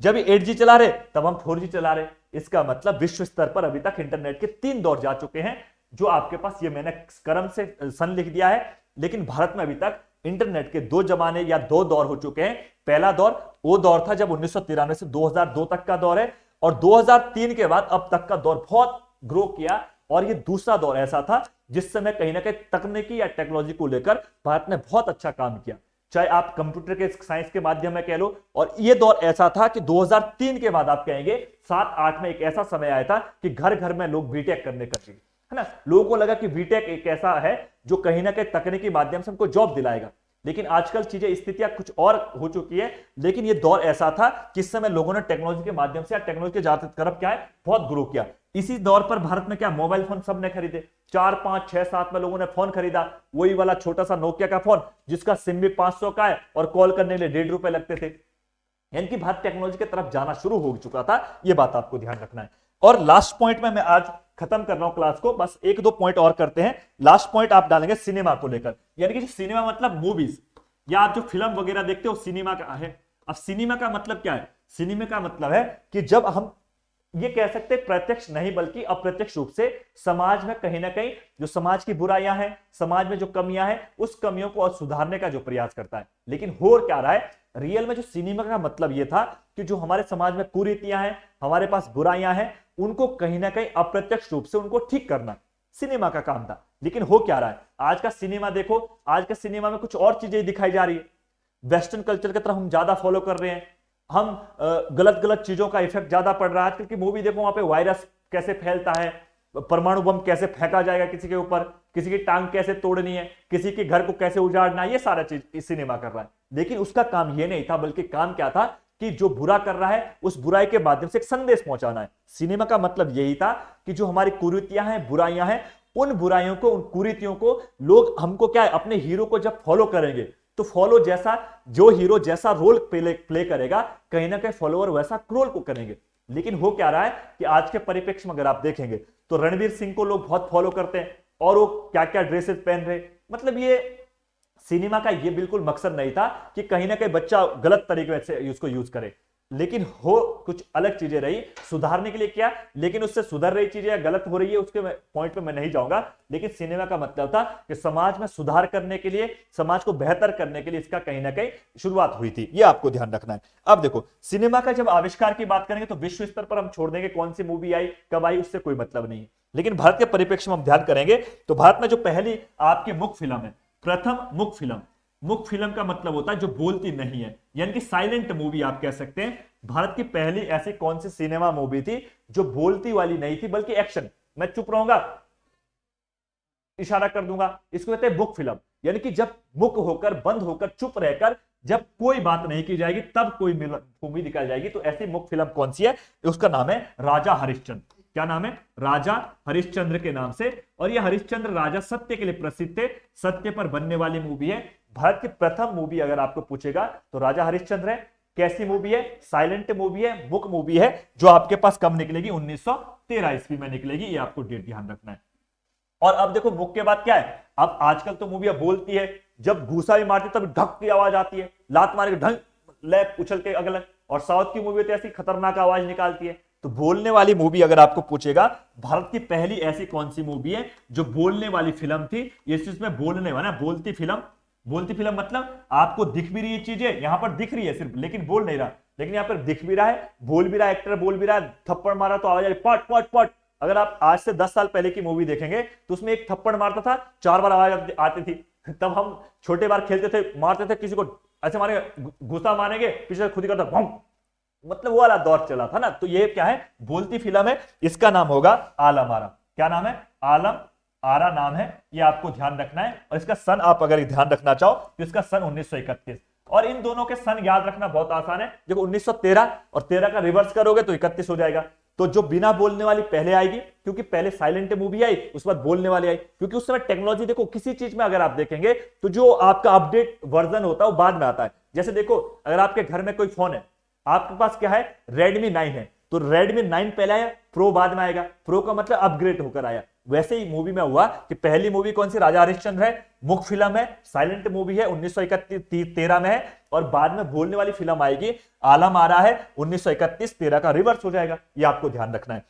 जब 8G चला रहे तब हम 4G चला रहे। इसका मतलब विश्व स्तर पर अभी तक इंटरनेट के 3 दौर जा चुके हैं, जो आपके पास ये मैंने क्रम से सन लिख दिया है। लेकिन भारत में अभी तक इंटरनेट के 2 जमाने या 2 दौर हो चुके हैं। पहला दौर वो दौर था जब 1993 से 2002 तक का दौर है, और 2003 के बाद अब तक का दौर बहुत ग्रो किया। और ये दूसरा दौर ऐसा था जिस समय कहीं ना कहीं तकनीकी या टेक्नोलॉजी को लेकर भारत ने बहुत अच्छा काम किया, चाहे आप कंप्यूटर के साइंस के माध्यम में कह लो। और ये दौर ऐसा था कि 2003 के बाद आप कहेंगे 7-8 में एक ऐसा समय आया था कि घर घर में लोग बीटेक करने लगे, है ना। लोगों को लगा कि बीटेक एक ऐसा है जो कहीं ना कहीं तकनीकी माध्यम से हमको जॉब दिलाएगा। लेकिन आजकल चीजें स्थितियां कुछ और हो चुकी है। लेकिन ये दौर ऐसा था कि इस समय लोगों ने टेक्नोलॉजी के माध्यम से या टेक्नोलॉजी के ज्यादा तरफ क्या है बहुत ग्रो किया। इसी दौर पर भारत में क्या मोबाइल फोन सबने खरीदे, 4, 5, 6, 7 में लोगों ने फोन खरीदा। वही वाला छोटा सा नोकिया का फोन जिसका सिम भी 500 का है और कॉल करने के लिए 1.5 रुपए लगते थे। यानी कि भारत टेक्नोलॉजी की तरफ जाना शुरू हो चुका था। यह बात आपको ध्यान रखना है। और लास्ट पॉइंट में मैं आज खत्म कर रहा हूं क्लास को, बस 1-2 पॉइंट और करते हैं। लास्ट पॉइंट आप डालेंगे सिनेमा को लेकर, यानी कि सिनेमा मतलब मूवीज या आप जो फिल्म वगैरह देखते हो सिनेमा का है। अब सिनेमा का मतलब क्या है? सिनेमा का मतलब है कि जब हम ये कह सकते हैं प्रत्यक्ष नहीं बल्कि अप्रत्यक्ष रूप से समाज में कहीं ना कहीं जो समाज की बुराइयां हैं, समाज में जो कमियां हैं, उस कमियों को और सुधारने का जो प्रयास करता है। लेकिन हो क्या रहा है रियल में, जो सिनेमा का मतलब ये था कि जो हमारे समाज में कुरीतियां हैं, हमारे पास बुराइयां हैं, उनको कहीं ना कहीं अप्रत्यक्ष रूप से उनको ठीक करना सिनेमा का काम था। लेकिन हो क्या रहा है आज का सिनेमा, देखो आज का सिनेमा में कुछ और चीजें दिखाई जा रही है। वेस्टर्न कल्चर की तरफ हम ज्यादा फॉलो कर रहे हैं, हम गलत गलत चीजों का इफेक्ट ज्यादा पड़ रहा है। आजकल की मूवी देखो, वहां पे वायरस कैसे फैलता है, परमाणु बम कैसे फेंका जाएगा किसी के ऊपर, किसी की टांग कैसे तोड़नी है, किसी के घर को कैसे उजाड़ना है, ये सारा चीज इस सिनेमा कर रहा है। लेकिन उसका काम ये नहीं था, बल्कि काम क्या था कि जो बुरा कर रहा है उस बुराई के माध्यम से एक संदेश पहुंचाना है। सिनेमा का मतलब यही था कि जो हमारी कुरीतियां हैं, बुराइयां हैं, उन बुराइयों को, उन कुरीतियों को लोग हमको क्या है अपने हीरो को जब फॉलो करेंगे तो फॉलो जैसा जो हीरो जैसा रोल प्ले करेगा, कहीं ना कहीं फॉलोअर वैसा रोल को करेंगे। लेकिन हो क्या रहा है कि आज के परिप्रेक्ष्य में अगर आप देखेंगे तो रणवीर सिंह को लोग बहुत फॉलो करते हैं और वो क्या क्या ड्रेसेस पहन रहे। मतलब ये सिनेमा का ये बिल्कुल मकसद नहीं था कि कहीं ना कहीं बच्चा गलत तरीके से उसको यूज करे, लेकिन हो कुछ अलग चीजें रही सुधारने के लिए क्या। लेकिन उससे सुधर रही चीजें या गलत हो रही है उसके पॉइंट पे मैं नहीं जाऊंगा। लेकिन सिनेमा का मतलब था कि समाज में सुधार करने के लिए, समाज को बेहतर करने के लिए इसका कहीं ना कहीं शुरुआत हुई थी। ये आपको ध्यान रखना है। अब देखो सिनेमा का जब आविष्कार की बात करेंगे तो विश्व स्तर पर हम छोड़ देंगे, कौन सी मूवी आई कब आई उससे कोई मतलब नहीं। लेकिन भारत के परिप्रेक्ष्य में हम ध्यान करेंगे तो भारत में जो पहली आपकी मुख्य फिल्म है, प्रथम मुख्य फिल्म, मुख्य फिल्म का मतलब होता है जो बोलती नहीं है, यानी कि साइलेंट मूवी आप कह सकते हैं। भारत की पहली ऐसी कौन सी सिनेमा मूवी थी जो बोलती वाली नहीं थी बल्कि एक्शन, मैं चुप रहूंगा इशारा कर दूंगा, इसको कहते हैं मुख्य फिल्म। यानी कि जब मुख होकर, बंद होकर, चुप रहकर जब कोई बात नहीं की जाएगी तब कोई मूवी दिखाई जाएगी। तो ऐसी मुख्य फिल्म कौन सी है? उसका नाम है राजा हरिश्चंद्र। क्या नाम है? राजा हरिश्चंद्र के नाम से। और यह हरिश्चंद्र राजा सत्य के लिए प्रसिद्ध थे, सत्य पर बनने वाली मूवी है। भारत की प्रथम मूवी अगर आपको पूछेगा तो राजा हरिश्चंद्र है। कैसी मूवी है? साइलेंट मूवी है, मुक मूवी है, जो आपके पास कब निकलेगी? 1913 ईस्वी में निकलेगी। ये आपको डेट ध्यान रखना है। और अब देखो मुक के बाद क्या है, अब आजकल तो मूवी बोलती है, जब घूसा भी मारती तब ढक की आवाज आती है, लात मारे ढंग लैप उछल के अगल। और साउथ की मूवी तो ऐसी खतरनाक आवाज निकालती है। तो बोलने वाली मूवी अगर आपको पूछेगा भारत की पहली ऐसी कौन सी मूवी है जो बोलने वाली फिल्म थी, ये इसमें बोलने वाला बोलती फिल्म बोलती फिल्म मतलब आपको दिख भी रही है चीजें, यहां पर दिख रही है सिर्फ लेकिन बोल नहीं रहा, लेकिन यहाँ पर दिख भी रहा है, बोल भी रहा है, एक्टर बोल भी रहा है, थप्पड़ मारा तो आवाज आ रही पट पट पट। अगर आप आज से 10 साल पहले की मूवी देखेंगे तो उसमें एक थप्पड़ मारता था 4 बार आवाज आती थी। तब हम छोटे बार खेलते थे, मारते थे किसी को ऐसे मारे, गुस्सा मारेंगे पीछे खुद ही करता भौं, मतलब वो वाला दौर चला था ना। तो ये क्या है, बोलती फिल्म है, इसका नाम होगा आलम आरा। क्या नाम है, आलम आरा नाम है, ये आपको ध्यान रखना है। और इसका सन आप अगर ध्यान रखना चाहो तो इसका सन 1931। और इन दोनों के सन याद रखना बहुत आसान है, देखो 1913 और 13 का रिवर्स करोगे तो 31 हो जाएगा। तो जो बिना बोलने वाली पहले आएगी, क्योंकि पहले साइलेंट मूवी आई, उसके बाद बोलने वाली आई, क्योंकि उस समय टेक्नोलॉजी देखो किसी चीज में अगर आप देखेंगे तो जो आपका अपडेट वर्जन होता है वो बाद में आता है। जैसे देखो अगर आपके घर में कोई फोन है, आपके पास क्या है Redmi 9 है, तो Redmi 9 पहले आया, प्रो बाद में आएगा, प्रो का मतलब अपग्रेड होकर आया। वैसे ही मूवी में हुआ कि पहली मूवी कौन सी, राजा हरिश्चंद्र है, मुख्य फिल्म है, साइलेंट मूवी है, 1931-13 में है, और बाद में बोलने वाली फिल्म आएगी आलम आरा है, 1931-13 का रिवर्स हो जाएगा, ये आपको ध्यान रखना है।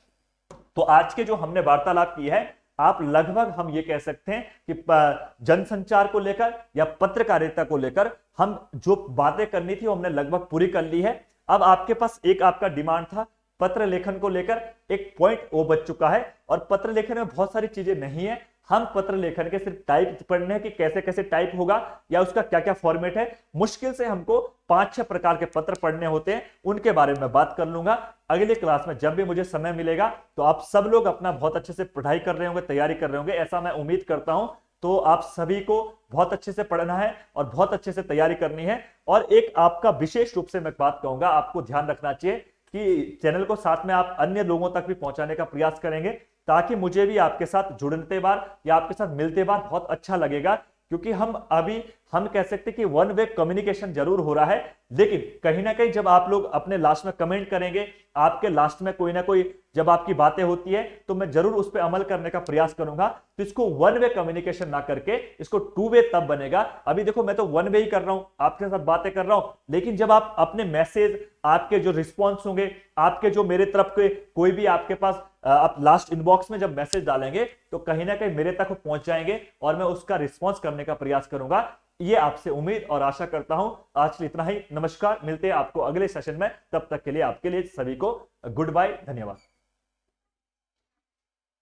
तो आज के जो हमने वार्तालाप की है, आप लगभग हम ये कह सकते हैं कि जनसंचार को लेकर या पत्रकारिता को लेकर हम जो बातें करनी थी वो हमने लगभग पूरी कर ली है। अब आपके पास एक आपका डिमांड था पत्र लेखन को लेकर, एक पॉइंट वो बच चुका है। और पत्र लेखन में बहुत सारी चीजें नहीं है, हम पत्र लेखन के सिर्फ टाइप पढ़ने हैं कि कैसे कैसे टाइप होगा या उसका क्या क्या फॉर्मेट है। मुश्किल से हमको 5-6 प्रकार के पत्र पढ़ने होते हैं, उनके बारे में बात कर लूंगा अगले क्लास में। जब भी मुझे समय मिलेगा तो आप सब लोग अपना बहुत अच्छे से पढ़ाई कर रहे होंगे, तैयारी कर रहे होंगे, ऐसा मैं उम्मीद करता हूं। तो आप सभी को बहुत अच्छे से पढ़ना है और बहुत अच्छे से तैयारी करनी है। और एक आपका विशेष रूप से मैं बात कहूंगा, आपको ध्यान रखना चाहिए कि चैनल को साथ में आप अन्य लोगों तक भी पहुंचाने का प्रयास करेंगे, ताकि मुझे भी आपके साथ जुड़ते बार या आपके साथ मिलते बार बहुत अच्छा लगेगा। क्योंकि हम कह सकते हैं कि वन वे कम्युनिकेशन जरूर हो रहा है, लेकिन कहीं ना कहीं जब आप लोग अपने लास्ट में कमेंट करेंगे, आपके लास्ट में कोई ना कोई जब आपकी बातें होती है, तो मैं जरूर उस पर अमल करने का प्रयास करूंगा। तो इसको वन वे कम्युनिकेशन ना करके इसको टू वे तब बनेगा। अभी देखो मैं तो वन वे ही कर रहा हूं, आपके साथ बातें कर रहा हूं, लेकिन जब आप अपने मैसेज, आपके जो रिस्पॉन्स होंगे, आपके जो मेरे तरफ के कोई भी आपके पास आप लास्ट इनबॉक्स में जब मैसेज डालेंगे तो कहीं ना कहीं मेरे तक पहुंच जाएंगे और मैं उसका रिस्पॉन्स करने का प्रयास करूंगा। ये आपसे उम्मीद और आशा करता हूं। आज के लिए इतना ही, नमस्कार, मिलते हैं आपको अगले सेशन में, तब तक के लिए आपके लिए सभी को गुड बाय, धन्यवाद।